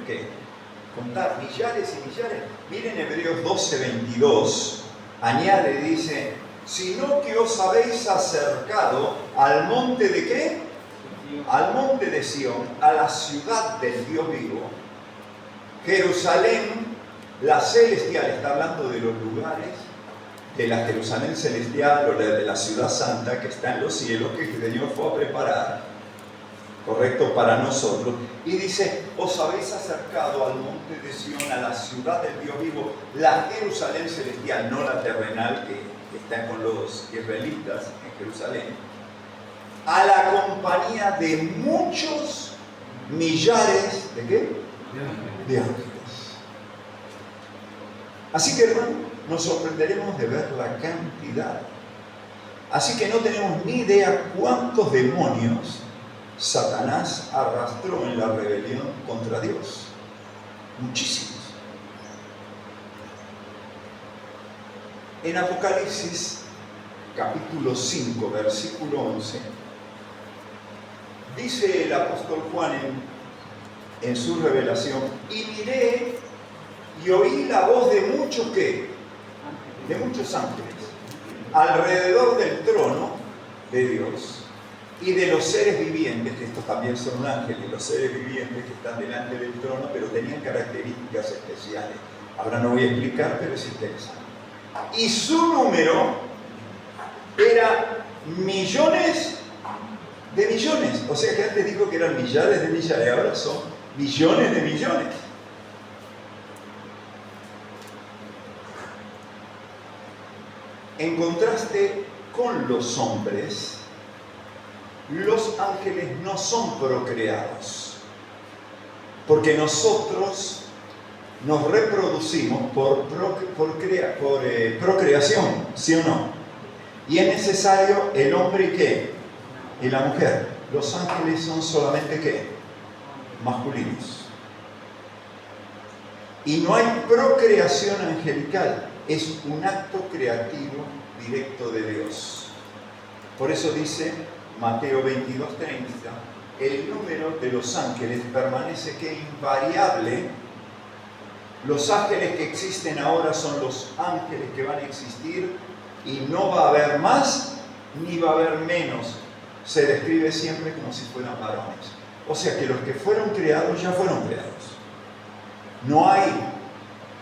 contar, millares y millares. Miren Hebreos 12:22, añade, dice: sino que os habéis acercado al monte de ¿qué? Al monte de Sión, a la ciudad del Dios vivo, Jerusalén, la celestial. Está hablando de los lugares de la Jerusalén celestial o de la ciudad santa que está en los cielos, que el Señor fue a preparar, correcto, para nosotros. Y dice: os habéis acercado al monte de Sión, a la ciudad del Dios vivo, la Jerusalén celestial, no la terrenal que está con los israelitas en Jerusalén, a la compañía de muchos millares ¿de qué? De ángeles. Así que, hermano, nos sorprenderemos de ver la cantidad. Así que no tenemos ni idea cuántos demonios Satanás arrastró en la rebelión contra Dios. Muchísimos. En Apocalipsis, capítulo 5, versículo 11, dice el apóstol Juan en su revelación: y miré y oí la voz de muchos ¿qué? De muchos ángeles alrededor del trono de Dios y de los seres vivientes, que estos también son ángeles, los seres vivientes que están delante del trono, pero tenían características especiales. Ahora no voy a explicar, pero es interesante. Y su número era millones de millones. O sea que antes dijo que eran millares de millares, ahora son millones de millones. En contraste con los hombres, los ángeles no son procreados, porque nosotros nos reproducimos por procreación, ¿sí o no? Y es necesario el hombre y ¿qué? Y la mujer. Los ángeles son solamente ¿qué? Masculinos. Y no hay procreación angelical, es un acto creativo directo de Dios. Por eso dice Mateo 22:30, el número de los ángeles permanece que invariable. Los ángeles que existen ahora son los ángeles que van a existir, y no va a haber más ni va a haber menos. Se describe siempre como si fueran varones. O sea que los que fueron creados ya fueron creados. No hay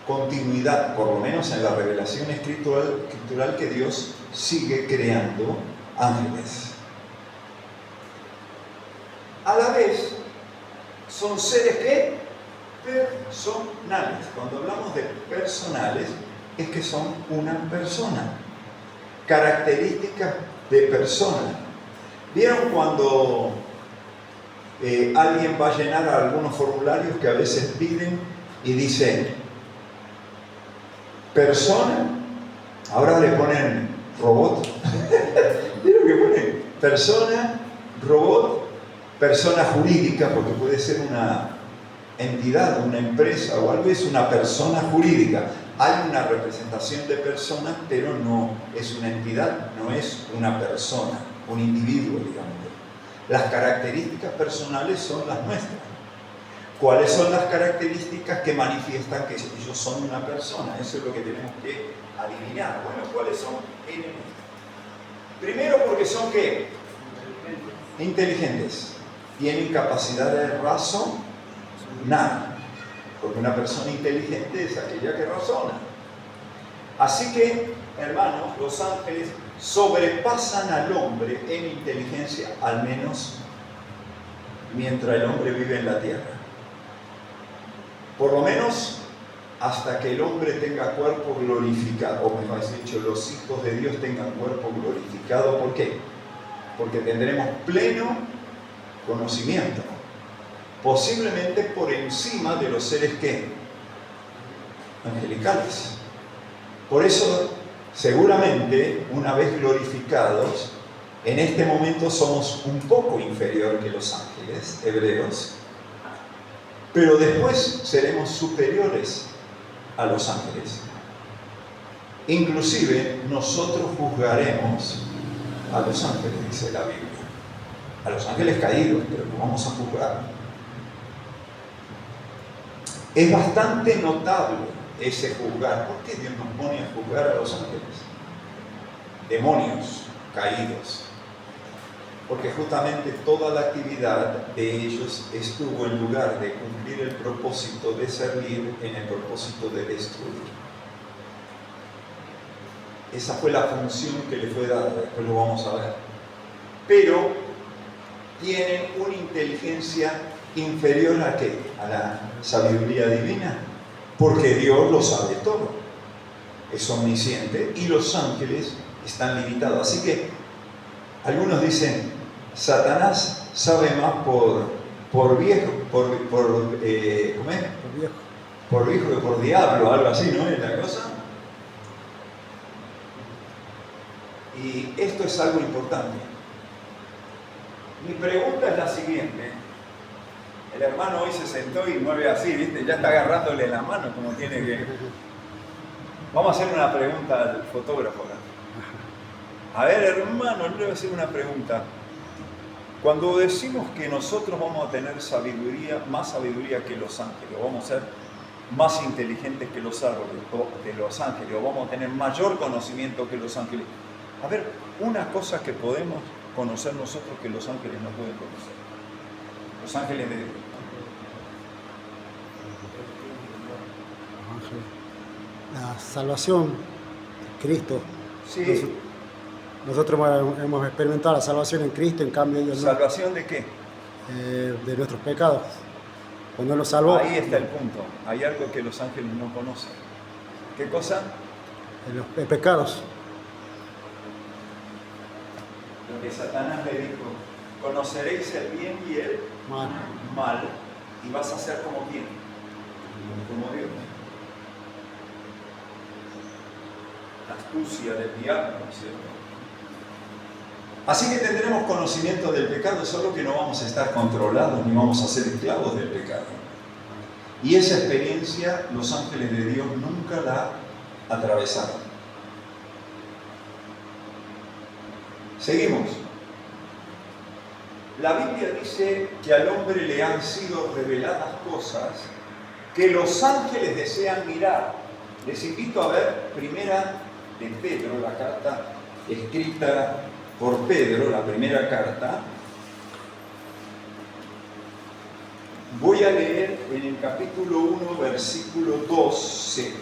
continuidad, por lo menos en la revelación escritural, que Dios sigue creando ángeles. A la vez, son seres que personales. Cuando hablamos de personales, es que son una persona. Características de persona. ¿Vieron cuando alguien va a llenar algunos formularios que a veces piden y dice persona? Ahora le ponen robot. ¿Vieron que ponen persona, robot, persona jurídica? Porque puede ser una entidad, una empresa o algo, es una persona jurídica. Hay una representación de personas, pero no es una entidad, no es una persona, un individuo, digamos. Las características personales son las nuestras. ¿Cuáles son las características que manifiestan que ellos son una persona? Eso es lo que tenemos que adivinar. Bueno, ¿cuáles son? Primero, porque son ¿qué? Inteligentes. Tienen capacidad de razonar. Porque una persona inteligente es aquella que razona. Así que, hermanos, los ángeles sobrepasan al hombre en inteligencia, al menos mientras el hombre vive en la tierra. Por lo menos hasta que el hombre tenga cuerpo glorificado, o mejor dicho, los hijos de Dios tengan cuerpo glorificado. ¿Por qué? Porque tendremos pleno conocimiento, posiblemente por encima de los seres que angelicales. Por eso, seguramente, una vez glorificados, en este momento somos un poco inferior que los ángeles hebreos, pero después seremos superiores a los ángeles. Inclusive nosotros juzgaremos a los ángeles, dice la Biblia. A los ángeles caídos, pero no vamos a juzgar. Es bastante notable ese juzgar. ¿Por qué Dios nos pone a juzgar a los ángeles? Demonios caídos. Porque justamente toda la actividad de ellos estuvo en lugar de cumplir el propósito de servir, en el propósito de destruir. Esa fue la función que le fue dada, después lo vamos a ver. Pero tienen una inteligencia inferior ¿a qué? A la sabiduría divina, porque Dios lo sabe todo, es omnisciente, y los ángeles están limitados. Así que algunos dicen, Satanás sabe más por viejo, ¿cómo es? Por viejo que por diablo, algo así, ¿no es la cosa? Y esto es algo importante. Mi pregunta es la siguiente. El hermano hoy se sentó y mueve así, ¿viste? Ya está agarrándole la mano como tiene que... Vamos a hacer una pregunta al fotógrafo acá. A ver, hermano, le voy a hacer una pregunta. Cuando decimos que nosotros vamos a tener sabiduría, más sabiduría que los ángeles, o vamos a ser más inteligentes que los ángeles, o vamos a tener mayor conocimiento que los ángeles. A ver, una cosa que podemos conocer nosotros que los ángeles no pueden conocer. Los ángeles de Dios. La salvación, Cristo. Sí. Nosotros hemos experimentado la salvación en Cristo, en cambio ellos no. ¿Salvación de qué? De nuestros pecados. Cuando Él los salvó. Ahí está el punto. Hay algo que los ángeles no conocen. ¿Qué cosa? Los pecados. Lo que Satanás le dijo, conoceréis el bien y el mal, y vas a ser como quién, como Dios. La astucia del diablo, ¿cierto? Así que tendremos conocimiento del pecado, solo que no vamos a estar controlados ni vamos a ser esclavos del pecado. Y esa experiencia los ángeles de Dios nunca la atravesaron. Seguimos. La Biblia dice que al hombre le han sido reveladas cosas que los ángeles desean mirar. Les invito a ver Primera de Pedro, la carta escrita por Pedro, la primera carta. Voy a leer en el capítulo 1, versículo 12.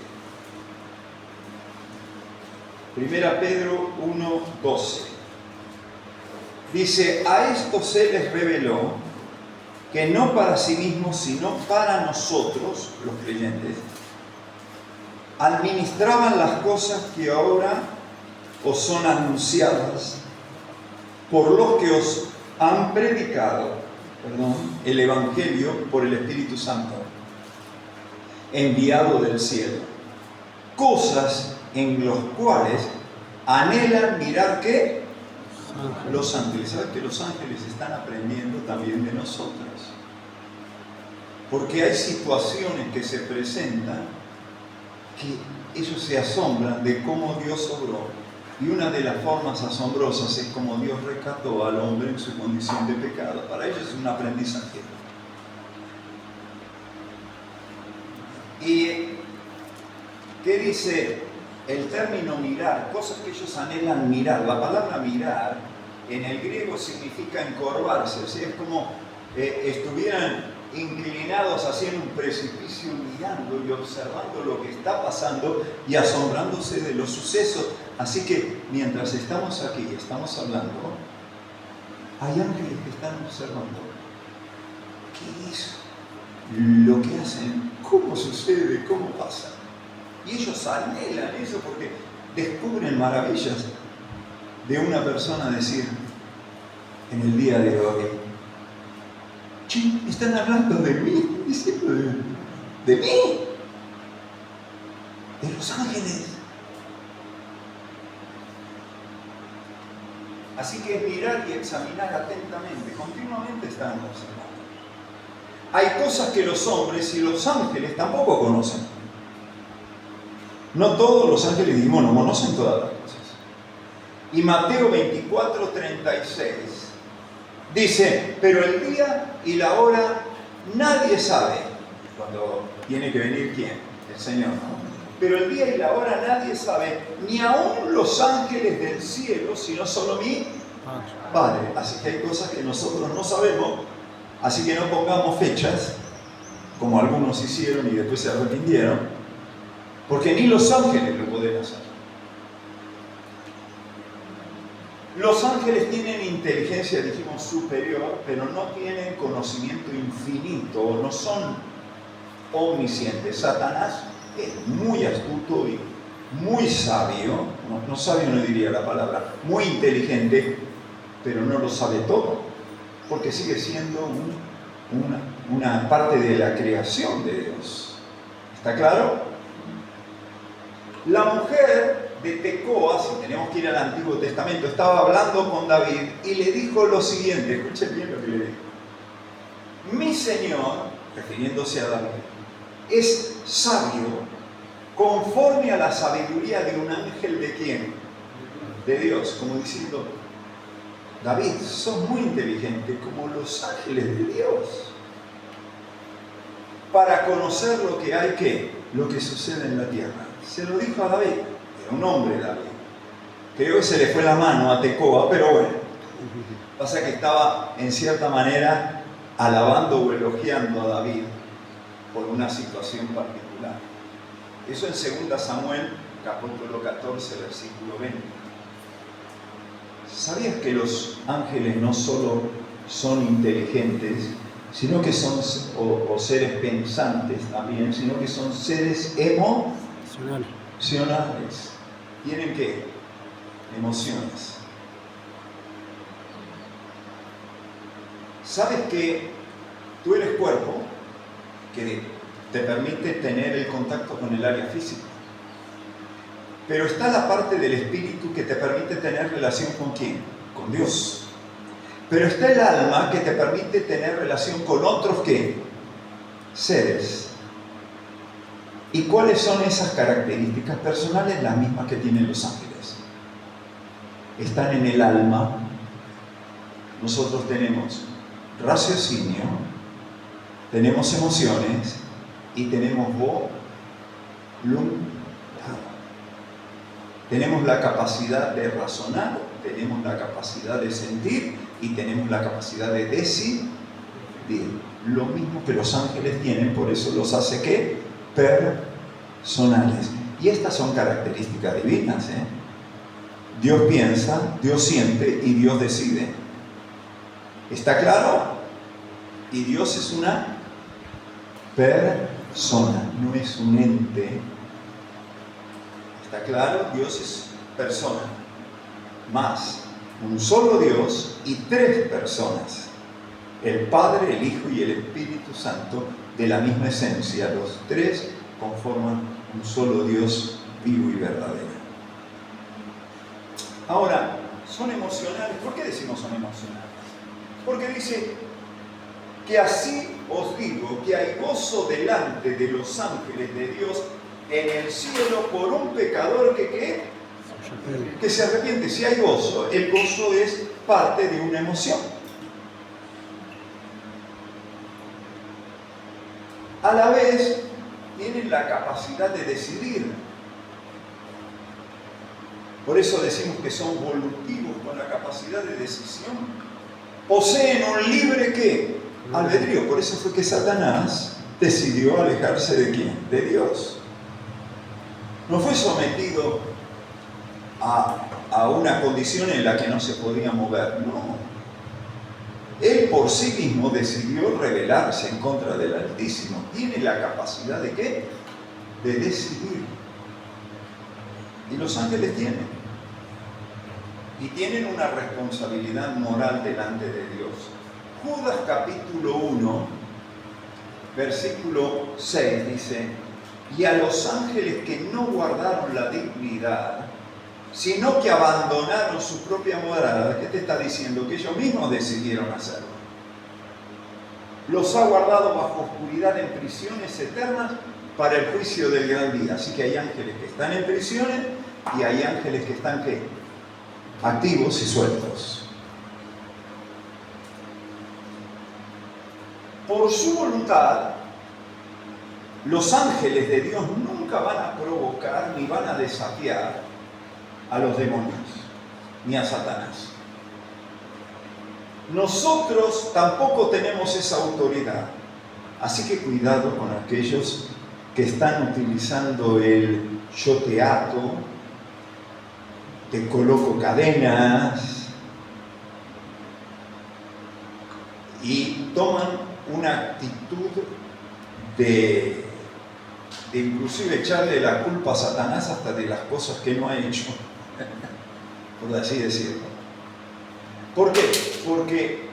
Primera Pedro 1, 12. Dice, a esto se les reveló que no para sí mismos, sino para nosotros, los creyentes, administraban las cosas que ahora os son anunciadas por los que os han predicado, el Evangelio por el Espíritu Santo, enviado del cielo. Cosas en las cuales anhelan mirar ¿qué? Los ángeles. ¿Sabes que los ángeles están aprendiendo también de nosotros? Porque hay situaciones que se presentan que ellos se asombran de cómo Dios obró. Y una de las formas asombrosas es cómo Dios rescató al hombre en su condición de pecado. Para ellos es un aprendizaje. ¿Y qué dice el término mirar? Cosas que ellos anhelan mirar. La palabra mirar en el griego significa encorvarse. ¿Sí? Es como estuvieran inclinados hacia un precipicio mirando y observando lo que está pasando y asombrándose de los sucesos. Así que mientras estamos aquí y estamos hablando, hay ángeles que están observando. ¿Qué hizo? lo que hacen, cómo sucede, cómo pasa. Y ellos anhelan eso porque descubren maravillas de una persona decir en el día de hoy, che, están hablando de mí, diciendo de mí, de los ángeles. Así que mirar y examinar atentamente, continuamente están observando. Hay cosas que los hombres y los ángeles tampoco conocen. No todos los ángeles, dijimos, no conocen todas las cosas. Y Mateo 24:36 dice, pero el día y la hora nadie sabe. Cuando tiene que venir ¿quién? El Señor, ¿no? Pero el día y la hora nadie sabe, ni aun los ángeles del cielo, sino solo mi Padre. Así que hay cosas que nosotros no sabemos, así que no pongamos fechas, como algunos hicieron y después se arrepintieron, porque ni los ángeles lo pueden hacer. Los ángeles tienen inteligencia, dijimos, superior, pero no tienen conocimiento infinito, no son omniscientes. Satanás es muy astuto y muy sabio, no sabio no diría la palabra, muy inteligente, pero no lo sabe todo, porque sigue siendo una parte de la creación de Dios. ¿Está claro? La mujer de Tecoa, si tenemos que ir al Antiguo Testamento, estaba hablando con David y le dijo lo siguiente, escuchen bien lo que le dijo. Mi Señor, refiriéndose a David, es sabio conforme a la sabiduría de un ángel de quién? De Dios, como diciendo, David, sos muy inteligente como los ángeles de Dios para conocer lo que hay lo que sucede en la tierra. Se lo dijo a David, era un hombre David. Creo que se le fue la mano a Tecoa, pero bueno, pasa que estaba en cierta manera alabando o elogiando a David por una situación particular. Eso en 2 Samuel, capítulo 14, versículo 20. ¿Sabías que los ángeles no solo son inteligentes, sino que son o seres pensantes también, sino que son seres emocionales? ¿Tienen qué? Emociones. ¿Sabes que tú eres cuerpo que te permite tener el contacto con el área física? Pero está la parte del espíritu que te permite tener relación con ¿quién? Con Dios. Pero está el alma que te permite tener relación con otros ¿qué? Seres. ¿Y cuáles son esas características personales? Las mismas que tienen los ángeles. Están en el alma. Nosotros tenemos raciocinio, tenemos emociones y tenemos voluntad. Tenemos la capacidad de razonar, tenemos la capacidad de sentir y tenemos la capacidad de decidir. Lo mismo que los ángeles tienen, por eso los hace ¿qué? Personales. Y estas son características divinas, ¿eh? Dios piensa, Dios siente y Dios decide. ¿Está claro? Y Dios es una persona, no es un ente. ¿Está claro? Dios es persona. Más un solo Dios y tres personas. El Padre, el Hijo y el Espíritu Santo de la misma esencia. Los tres conforman un solo Dios vivo y verdadero. Ahora, son emocionales. ¿Por qué decimos son emocionales? Porque dice que así os digo que hay gozo delante de los ángeles de Dios en el cielo por un pecador que se arrepiente. Si hay gozo, el gozo es parte de una emoción. A la vez, tienen la capacidad de decidir. Por eso decimos que son volutivos, con la capacidad de decisión. Poseen un libre ¿qué? Albedrío. Por eso fue que Satanás decidió alejarse ¿de quién? De Dios. No fue sometido a una condición en la que no se podía mover, no. Él por sí mismo decidió rebelarse en contra del Altísimo. Tiene la capacidad ¿de qué? De decidir. Y los ángeles tienen. Y tienen una responsabilidad moral delante de Dios. Judas capítulo 1, versículo 6 dice: y a los ángeles que no guardaron la dignidad, sino que abandonaron su propia morada. ¿Qué te está diciendo? Que ellos mismos decidieron hacerlo. Los ha guardado bajo oscuridad en prisiones eternas para el juicio del gran día. Así que hay ángeles que están en prisiones y hay ángeles que están ¿qué? Activos y sueltos. Por su voluntad, los ángeles de Dios nunca van a provocar ni van a desafiar a los demonios, ni a Satanás. Nosotros tampoco tenemos esa autoridad. Así que cuidado con aquellos que están utilizando el yo te ato, te coloco cadenas, y toman una actitud de inclusive echarle la culpa a Satanás hasta de las cosas que no ha hecho, por así decirlo. ¿Por qué? Porque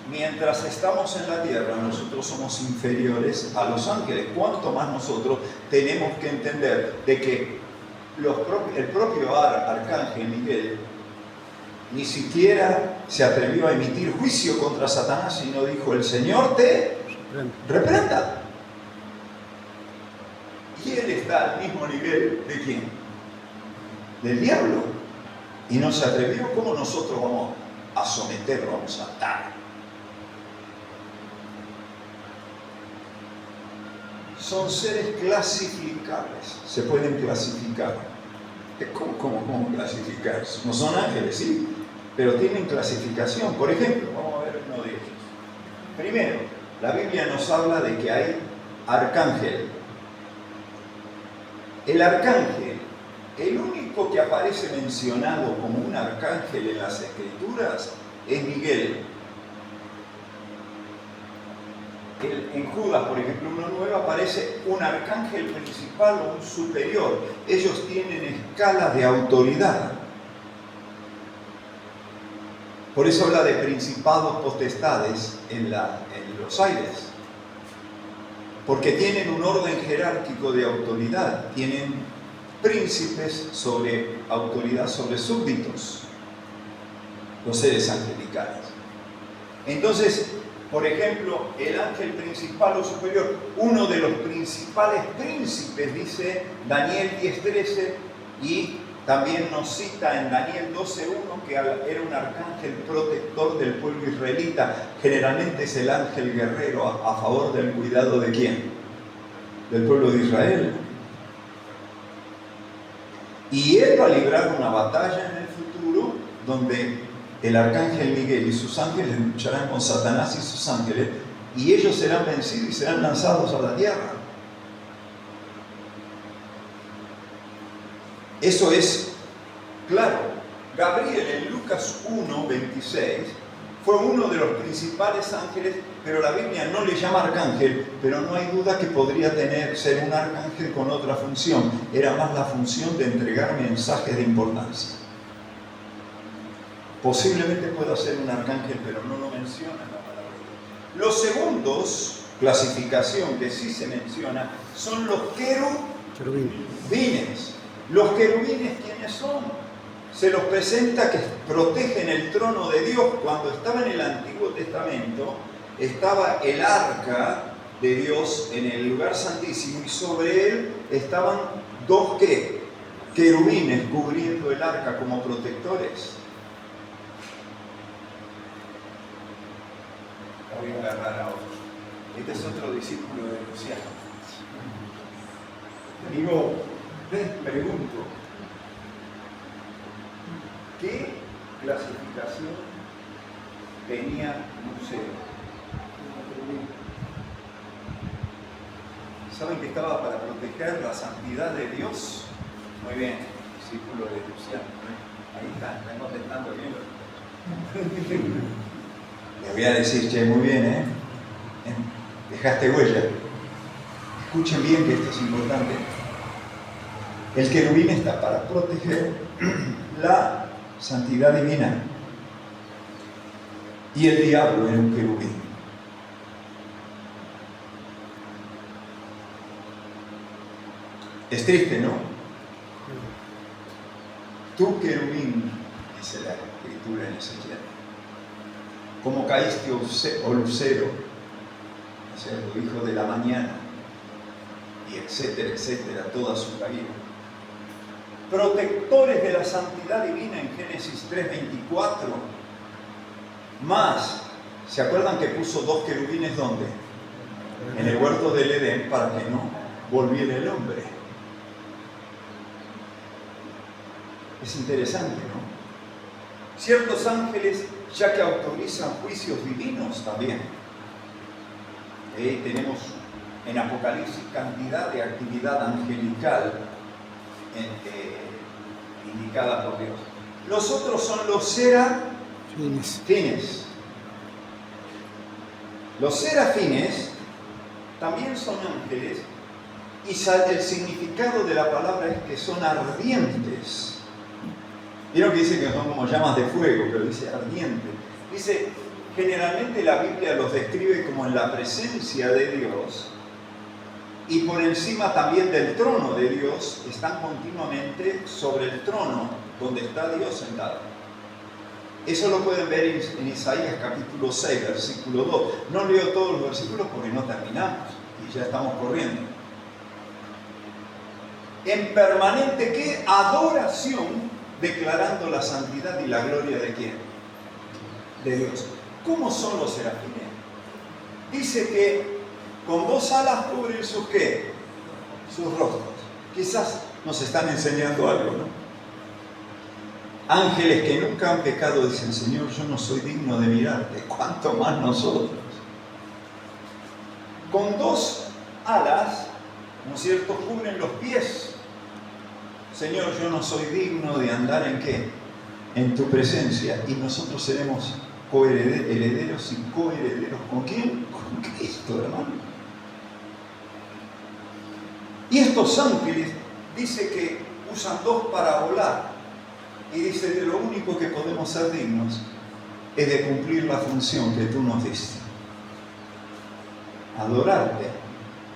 mientras estamos en la tierra, nosotros somos inferiores a los ángeles. ¿Cuánto más nosotros tenemos que entender de que el propio arcángel Miguel ni siquiera se atrevió a emitir juicio contra Satanás, sino dijo: el Señor te reprenda? Y él está al mismo nivel ¿de quién? Del diablo. Y no se atrevió. ¿Cómo nosotros vamos a someterlo, vamos a atar? Son seres clasificables. Se pueden clasificar. ¿Cómo clasificar? No son ángeles, sí, pero tienen clasificación. Por ejemplo, vamos a ver uno de ellos. Primero, la Biblia nos habla de que hay arcángel. El arcángel, el único que aparece mencionado como un arcángel en las Escrituras es Miguel. En Judas, por ejemplo, 1:9 aparece un arcángel principal o un superior. Ellos tienen escalas de autoridad. Por eso habla de principados, potestades en los aires. Porque tienen un orden jerárquico de autoridad. Tienen príncipes sobre autoridad sobre súbditos. Los seres angelicales. Entonces, por ejemplo, el ángel principal o superior, uno de los principales príncipes, dice Daniel 10:13, y también nos cita en Daniel 12:1 que era un arcángel protector del pueblo israelita. Generalmente es el ángel guerrero a favor del cuidado ¿de quién? Del pueblo de Israel. Y él va a librar una batalla en el futuro donde el arcángel Miguel y sus ángeles lucharán con Satanás y sus ángeles, y ellos serán vencidos y serán lanzados a la tierra. Eso es claro. Gabriel en Lucas 1:26 fue uno de los principales ángeles, pero la Biblia no le llama arcángel, pero no hay duda que podría ser un arcángel con otra función. Era más la función de entregar mensajes de importancia. Posiblemente pueda ser un arcángel, pero no lo menciona la palabra. Los segundos, clasificación que sí se menciona, son los querubines. Los querubines, ¿quiénes son? Se los presenta que protegen el trono de Dios. Cuando estaba en el Antiguo Testamento, estaba el arca de Dios en el lugar santísimo, y sobre él estaban dos querubines cubriendo el arca como protectores. Voy a agarrar a otro. Este es otro discípulo de Luciano. Digo, les pregunto, ¿qué clasificación tenía Lucero? ¿Saben que estaba para proteger la santidad de Dios? Muy bien, discípulo de Luciano. Ahí está contestando bien. Le voy a decir, che, muy bien, ¿eh? Dejaste huella. Escuchen bien que esto es importante. El querubín está para proteger la santidad divina. Y el diablo era un querubín. Es triste, ¿no? Tú, querubín, dice la escritura en Ezequiel, como caíste, oh lucero, ¿cierto? Hijo de la mañana, y etcétera, etcétera, toda su caída. Protectores de la santidad divina en Génesis 3:24. Más, ¿se acuerdan que puso 2 querubines dónde? En el huerto del Edén, para que no volviera el hombre. Es interesante, ¿no? Ciertos ángeles, ya que autorizan juicios divinos también. Tenemos en Apocalipsis cantidad de actividad angelical indicada por Dios. Los otros son los serafines. Los serafines también son ángeles y el significado de la palabra es que son ardientes. Vieron que dice que son como llamas de fuego, pero dice ardiente. Dice, generalmente la Biblia los describe como en la presencia de Dios y por encima también del trono de Dios, están continuamente sobre el trono donde está Dios sentado. Eso lo pueden ver en Isaías capítulo 6, versículo 2. No leo todos los versículos porque no terminamos y ya estamos corriendo. En permanente, ¿qué? Adoración, declarando la santidad y la gloria de ¿quién? De Dios. ¿Cómo son los serafines? Dice que con 2 alas cubren sus ¿qué? Sus rostros. Quizás nos están enseñando algo, ¿no? Ángeles que nunca han pecado dicen, Señor, yo no soy digno de mirarte, ¿cuánto más nosotros? Con 2 alas, ¿no es cierto?, cubren los pies. Señor, yo no soy digno de andar ¿en qué? En tu presencia. Y nosotros seremos herederos y coherederos. ¿Con quién? Con Cristo, hermano. Y estos ángeles, dice que usan 2 para volar. Y dice que lo único que podemos ser dignos es de cumplir la función que tú nos diste. Adorarte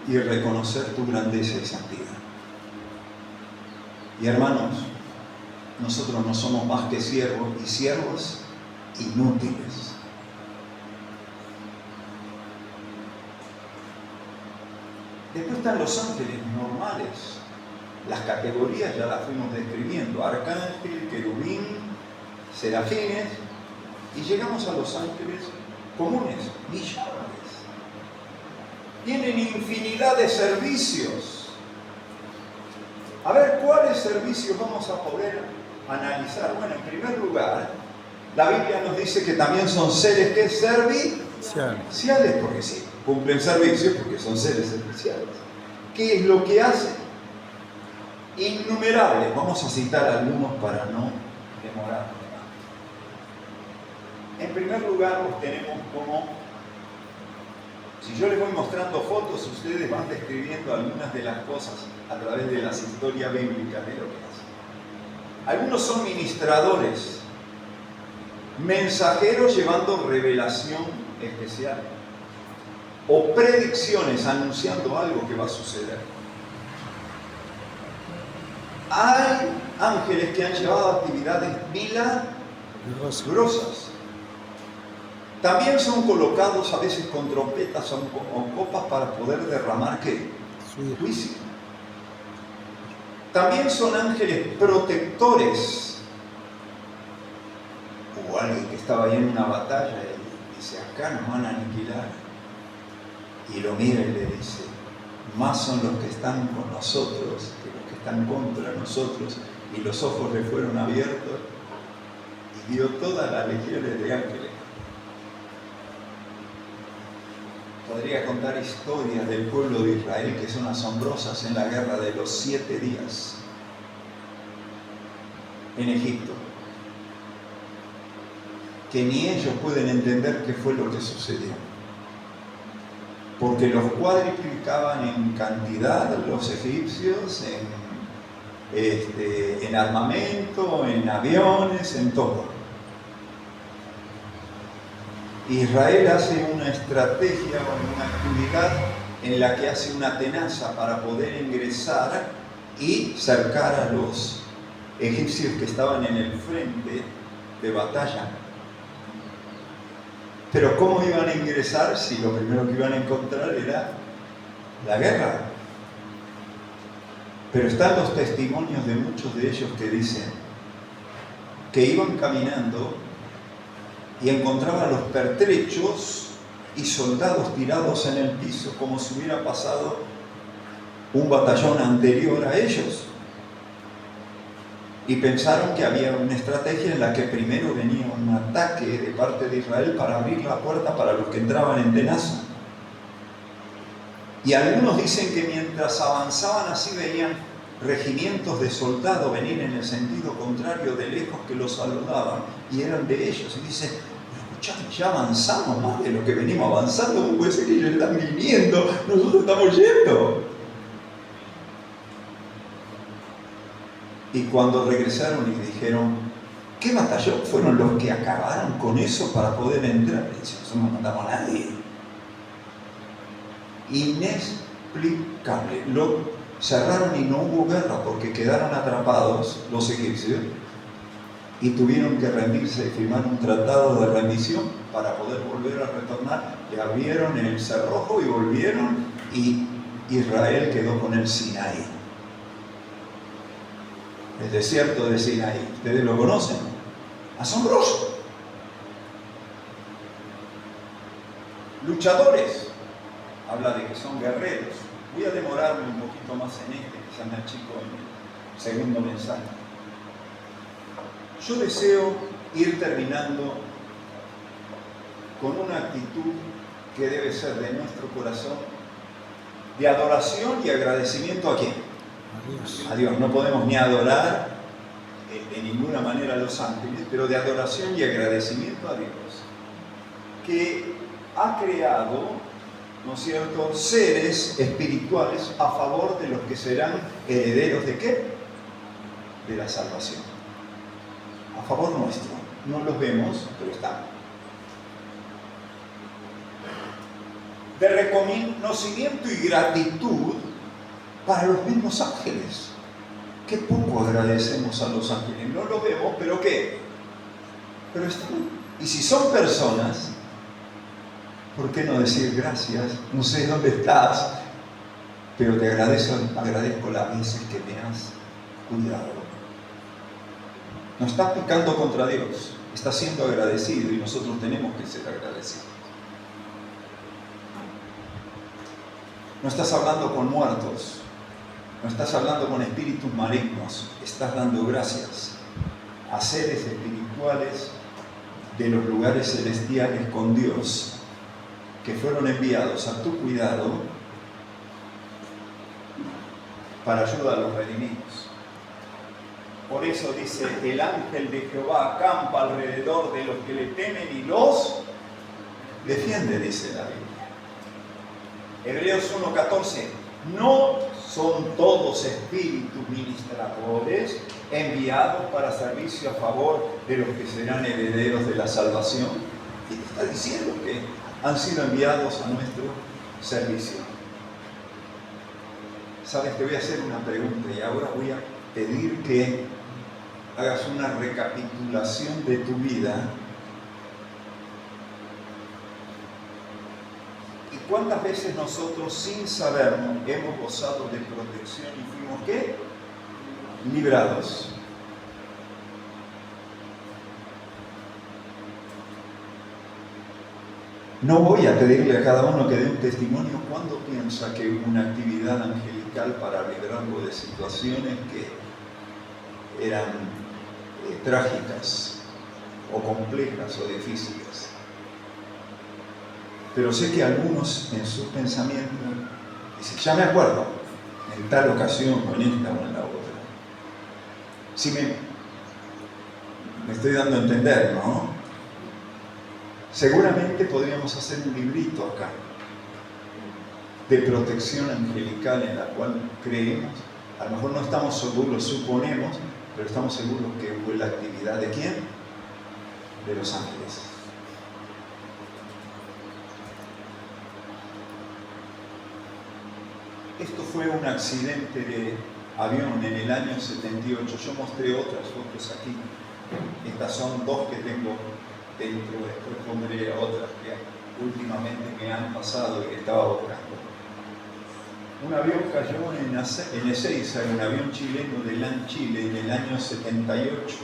y reconocer tu grandeza y santidad. Y hermanos, nosotros no somos más que siervos y siervos inútiles. Después están los ángeles normales. Las categorías ya las fuimos describiendo. Arcángel, querubín, serafines. Y llegamos a los ángeles comunes, millones. Tienen infinidad de servicios. A ver, ¿cuáles servicios vamos a poder analizar? Bueno, en primer lugar, la Biblia nos dice que también son seres que serviciales, porque sí, cumplen servicios porque son seres especiales. ¿Qué es lo que hacen? Innumerables. Vamos a citar algunos para no demorarnos. En primer lugar, los tenemos como... Si yo les voy mostrando fotos, ustedes van describiendo algunas de las cosas a través de las historias bíblicas de lo que hacen. Algunos son ministradores, mensajeros llevando revelación especial o predicciones anunciando algo que va a suceder. Hay ángeles que han llevado actividades milagrosas. También son colocados a veces con trompetas o copas para poder derramar ¿qué? Juicio. También son ángeles protectores. Hubo alguien que estaba ahí en una batalla y dice, acá nos van a aniquilar. Y lo mira y le dice, más son los que están con nosotros que los que están contra nosotros. Y los ojos le fueron abiertos y dio todas las legiones de ángeles. Podría contar historias del pueblo de Israel que son asombrosas en la guerra de los 7 días en Egipto. que ni ellos pueden entender qué fue lo que sucedió. Porque los cuadriplicaban en cantidad los egipcios, en armamento, en aviones, en todo. Israel hace una estrategia o una actividad en la que hace una tenaza para poder ingresar y cercar a los egipcios que estaban en el frente de batalla. Pero ¿cómo iban a ingresar si lo primero que iban a encontrar era la guerra? Pero están los testimonios de muchos de ellos que dicen que iban caminando y encontraban los pertrechos y soldados tirados en el piso como si hubiera pasado un batallón anterior a ellos. Y pensaron que había una estrategia en la que primero venía un ataque de parte de Israel para abrir la puerta para los que entraban en tenaza. Y algunos dicen que mientras avanzaban así veían regimientos de soldados venir en el sentido contrario de lejos que los saludaban y eran de ellos. Y dicen, escuchame, ya avanzamos más de lo que venimos avanzando, ¿cómo puede ser que ellos están viniendo? Nosotros estamos yendo. Y cuando regresaron y dijeron, ¿qué batallón fueron los que acabaron con eso para poder entrar? Y dicen, nosotros no matamos a nadie. Inexplicable. Lo cerraron y no hubo guerra porque quedaron atrapados los egipcios y tuvieron que rendirse y firmar un tratado de rendición para poder volver a retornar. Le abrieron el cerrojo y volvieron y Israel quedó con el Sinaí. El desierto de Sinaí. ¿Ustedes lo conocen? Asombroso. Luchadores. Habla de que son guerreros. Voy a demorarme un poquito más en quizás me achico en el segundo mensaje. Yo deseo ir terminando con una actitud que debe ser de nuestro corazón de adoración y agradecimiento. ¿A quién? A Dios. No podemos ni adorar de ninguna manera a los ángeles, pero de adoración y agradecimiento a Dios, que ha creado, ¿no es cierto?, seres espirituales a favor de los que serán herederos ¿de qué? De la salvación. A favor nuestro. No los vemos, pero están. De reconocimiento y gratitud para los mismos ángeles. Qué poco agradecemos a los ángeles. No los vemos, pero ¿qué? Pero están. Y si son personas, ¿por qué no decir gracias? No sé dónde estás, pero te agradezco las veces que me has cuidado. No estás pecando contra Dios, estás siendo agradecido y nosotros tenemos que ser agradecidos. No estás hablando con muertos, no estás hablando con espíritus malignos, estás dando gracias a seres espirituales de los lugares celestiales con Dios, que fueron enviados a tu cuidado para ayudar a los redimidos. Por eso dice, el ángel de Jehová acampa alrededor de los que le temen y los defiende, dice la Biblia. Hebreos 1:14, no son todos espíritus ministradores enviados para servicio a favor de los que serán herederos de la salvación. Y te está diciendo que han sido enviados a nuestro servicio. Sabes, te voy a hacer una pregunta y ahora voy a pedir que hagas una recapitulación de tu vida. ¿Y cuántas veces nosotros, sin sabernos, hemos gozado de protección y fuimos, ¿qué? Librados. No voy a pedirle a cada uno que dé un testimonio cuando piensa que hubo una actividad angelical para librarlo de situaciones que eran trágicas o complejas o difíciles. Pero sé que algunos en sus pensamientos dicen, ya me acuerdo, en tal ocasión o en esta o en la otra. Si me estoy dando a entender, ¿no? Seguramente podríamos hacer un librito acá de protección angelical en la cual creemos. A lo mejor no estamos seguros, suponemos, pero estamos seguros que fue la actividad ¿de quién? De los ángeles. Esto fue un accidente de avión en el año 78. Yo mostré otras fotos aquí. Estas son dos que tengo dentro. Después pondré otras que últimamente me han pasado y que estaba buscando. Un avión cayó en Ezeiza, un avión chileno de LAN Chile en el año 78.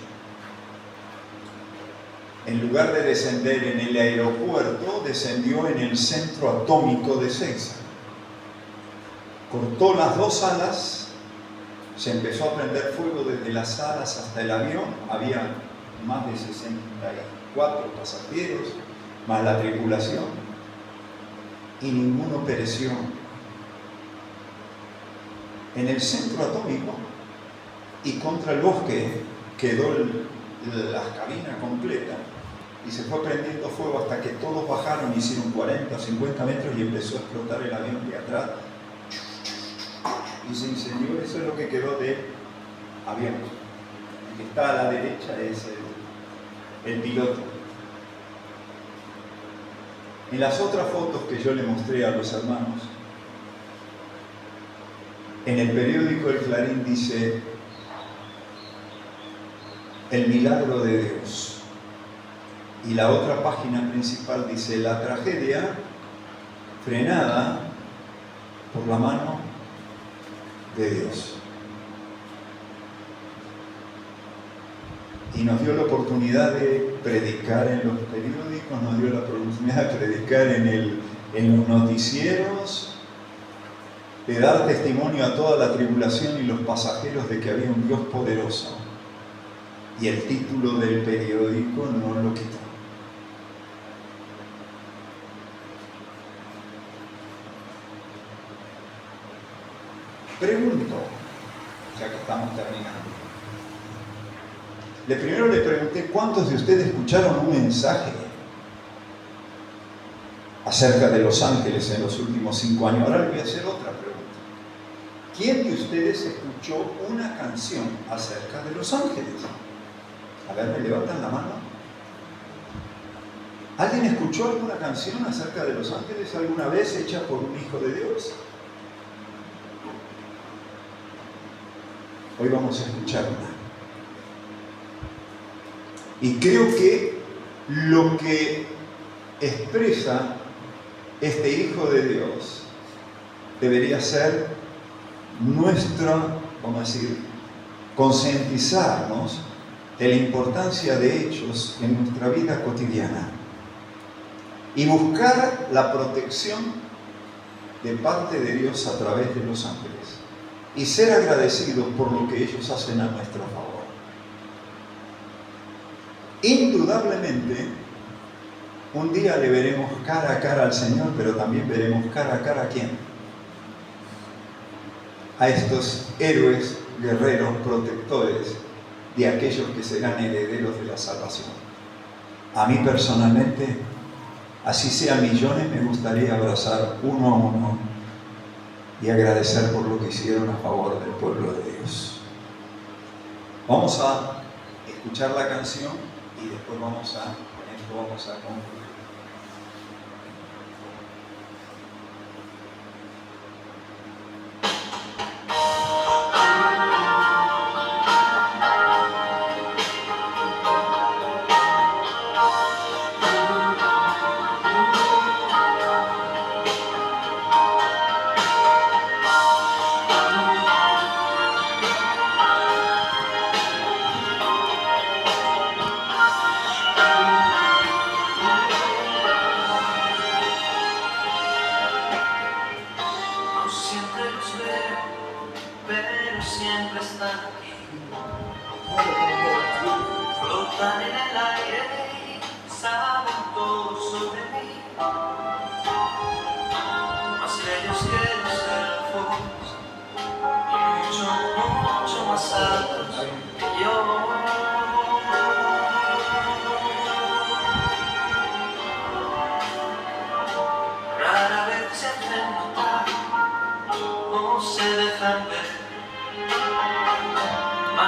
En lugar de descender en el aeropuerto, descendió en el centro atómico de Ezeiza. Cortó las dos alas, se empezó a prender fuego desde las alas hasta el avión. Había más de 64 pasajeros, más la tripulación, y ninguno pereció. En el centro atómico y contra el bosque quedó la cabina completa y se fue prendiendo fuego hasta que todos bajaron, hicieron 40 o 50 metros y empezó a explotar el avión de atrás y se incendió. Eso es lo que quedó del avión. El que está a la derecha es el piloto. En las otras fotos que yo le mostré a los hermanos, en el periódico El Clarín dice el milagro de Dios. Y la otra página principal dice la tragedia frenada por la mano de Dios. Y nos dio la oportunidad de predicar en los periódicos, nos dio la oportunidad de predicar en los noticieros, de dar testimonio a toda la tribulación y los pasajeros de que había un Dios poderoso. Y el título del periódico no lo quitó. Pregunto, ya que estamos terminando. Primero le pregunté cuántos de ustedes escucharon un mensaje acerca de los ángeles en los últimos 5 años. Ahora le voy a hacer otra pregunta. ¿Quién de ustedes escuchó una canción acerca de los ángeles? A ver, ¿me levantan la mano? ¿Alguien escuchó alguna canción acerca de los ángeles alguna vez hecha por un hijo de Dios? Hoy vamos a escuchar una. Y creo que lo que expresa este Hijo de Dios debería ser nuestra, vamos a decir, concientizarnos de la importancia de hechos en nuestra vida cotidiana y buscar la protección de parte de Dios a través de los ángeles y ser agradecidos por lo que ellos hacen a nuestro favor. Indudablemente, un día le veremos cara a cara al Señor, pero también veremos cara a cara a ¿quién? A estos héroes, guerreros, protectores de aquellos que serán herederos de la salvación. A mí personalmente, así sean millones, me gustaría abrazar uno a uno y agradecer por lo que hicieron a favor del pueblo de Dios. Vamos a escuchar la canción y después vamos a concluir.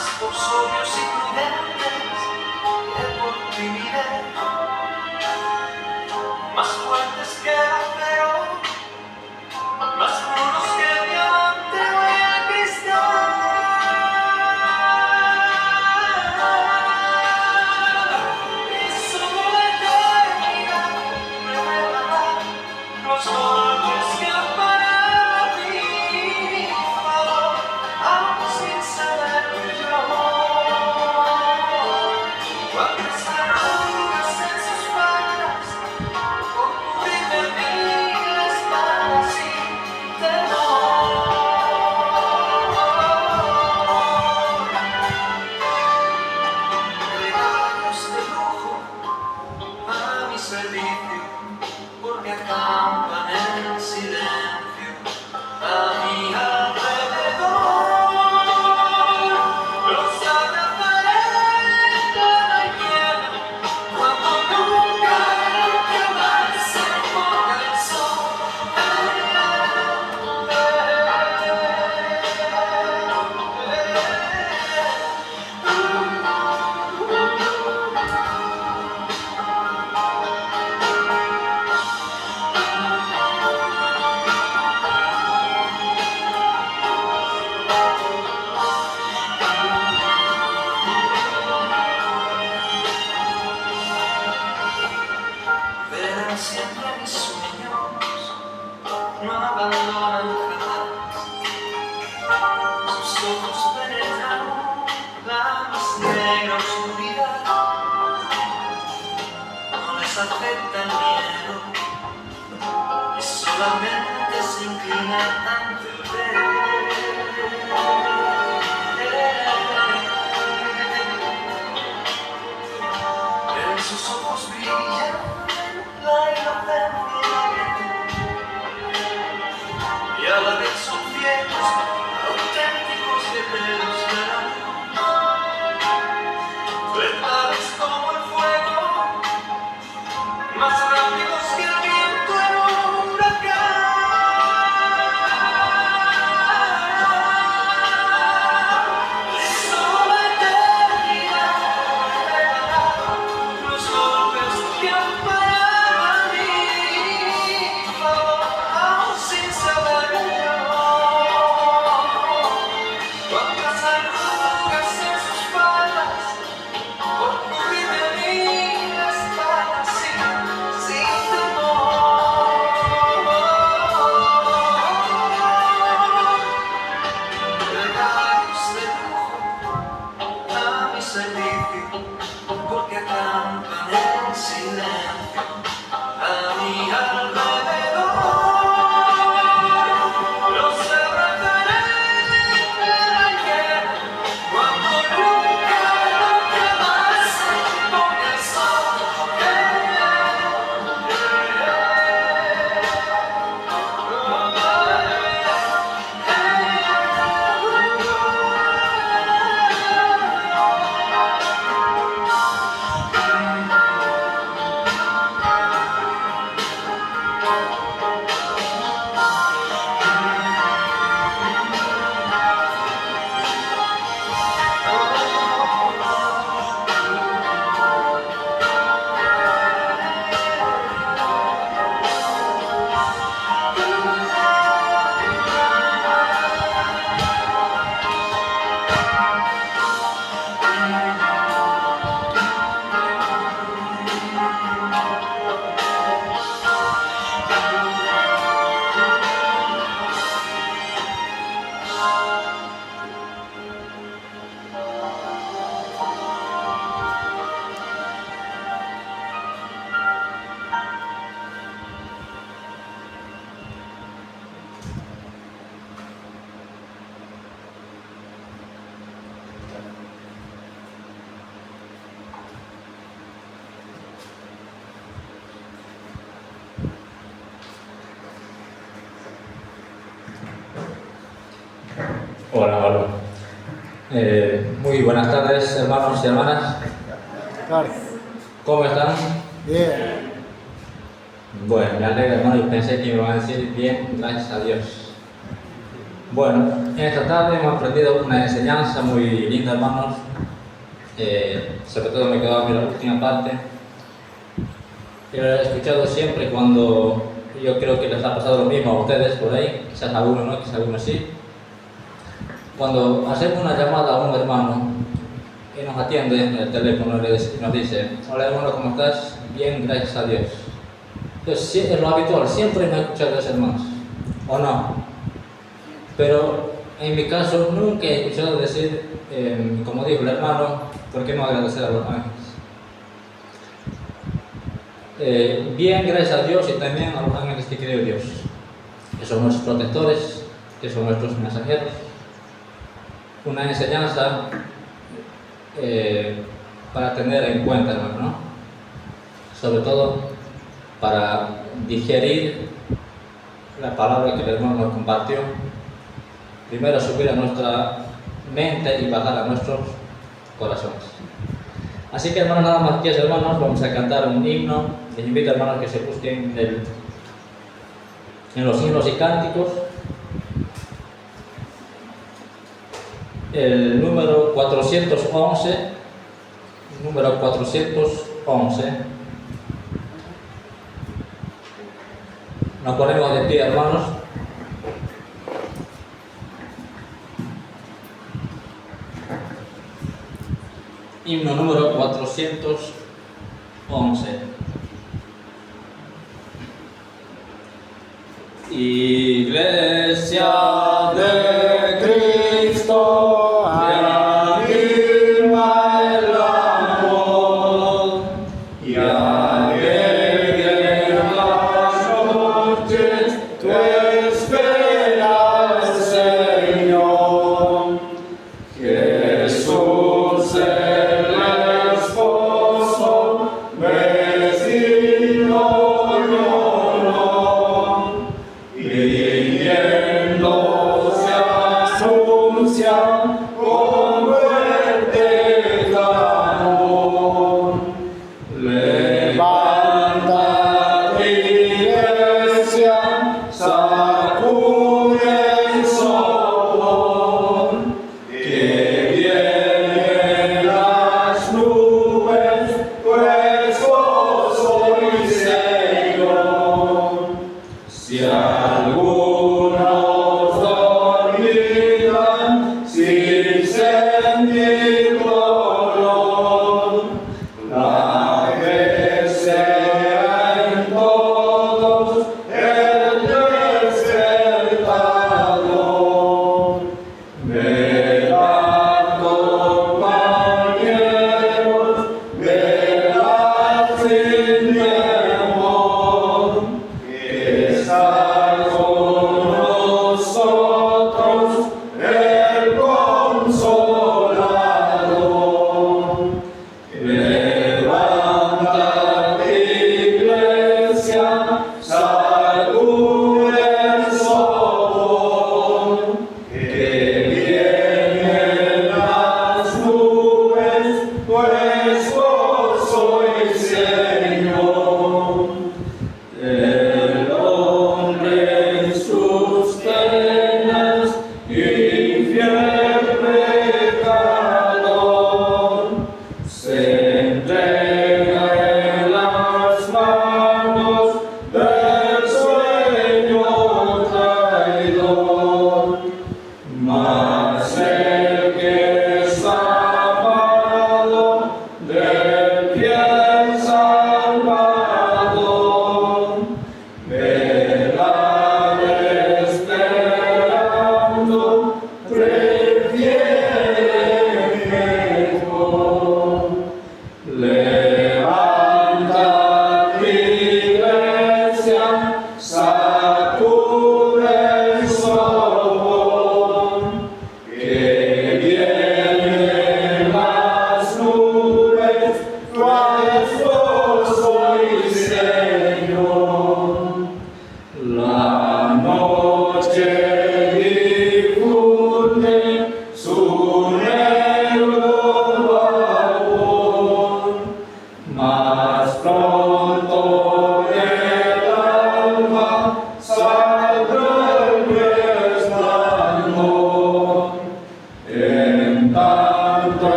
más por sobrios y prudentes que por timidez, más fuertes que el acero, más puros que el diamante o el cristal. Y solo la eternidad revelará los golpes que han parado mi favor, aún sin saberlo yo. Cuántas arrugas en sus faldas, por cubrirme mi espalda sin temor. Regalos de lujo a mi servicio, porque acampan en silencio a mi alrededor. Los abrazaré cada mañana, cuando nunca más se ponga el sol. Verán siempre mis sueños, no abandonan jamás. Sus ojos penetran la más negra oscuridad, no les afecta el miedo, y solamente se inclinan ante el ver. En sus ojos brillan la inocencia y la quietud, y a la vez son fieles, auténticos guerreros de la luz, letales como el fuego, más rápidos que el viento en un huracán. Y solo la eternidad revelará los golpes que han parado a mi favor, aún sin saberlo yo. Cuántas arrugas en sus faldas, por cubrirme mi espalda sin temor. Regalos de lujo a mi servicio, porque acampan en silencio a mi alrededor. Los abrazaré cada mañana, cuando nunca más se ponga el sol. Hola, hola. Muy buenas tardes, hermanos y hermanas. Claro. ¿Cómo están? Bien. Bueno, me alegra, hermano, y pensé que me iban a decir bien, gracias a Dios. Bueno, en esta tarde hemos aprendido una enseñanza muy linda, hermanos. Sobre todo me quedó a mí la última parte. Yo he escuchado siempre cuando, yo creo que les ha pasado lo mismo a ustedes por ahí, quizás a algunos no, quizás a algunos sí. Cuando hacemos una llamada a un hermano y nos atiende en el teléfono y nos dice: hola hermano, ¿cómo estás? Bien, gracias a Dios. Entonces, es lo habitual, siempre me he escuchado a esos hermanos, ¿o no? Pero en mi caso nunca he escuchado decir, como dijo el hermano, ¿por qué no agradecer a los ángeles? Bien, gracias a Dios, y también a los ángeles que creó Dios, que son nuestros protectores, que son nuestros mensajeros. Una enseñanza para tener en cuenta, hermano, ¿no? Sobre todo para digerir la palabra que el hermano nos compartió. Primero subir a nuestra mente y bajar a nuestros corazones. Así que, hermanos, nada más que eso, hermanos, vamos a cantar un himno. Les invito, hermanos, que se busquen en los himnos y cánticos el número 411. Número 411. Nos ponemos de pie, hermanos. Himno número 411. Iglesia de Cristo, anima el amor y alegre en las noches tu espera, Señor. Jesús el esposo vestido de honor, viniendo se anuncia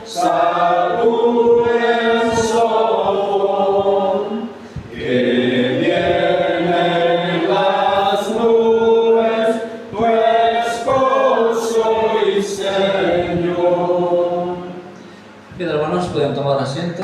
salud en sol, que viene en las nubes, tu esposo y Señor. Bien, hermanos, pueden tomar asiento.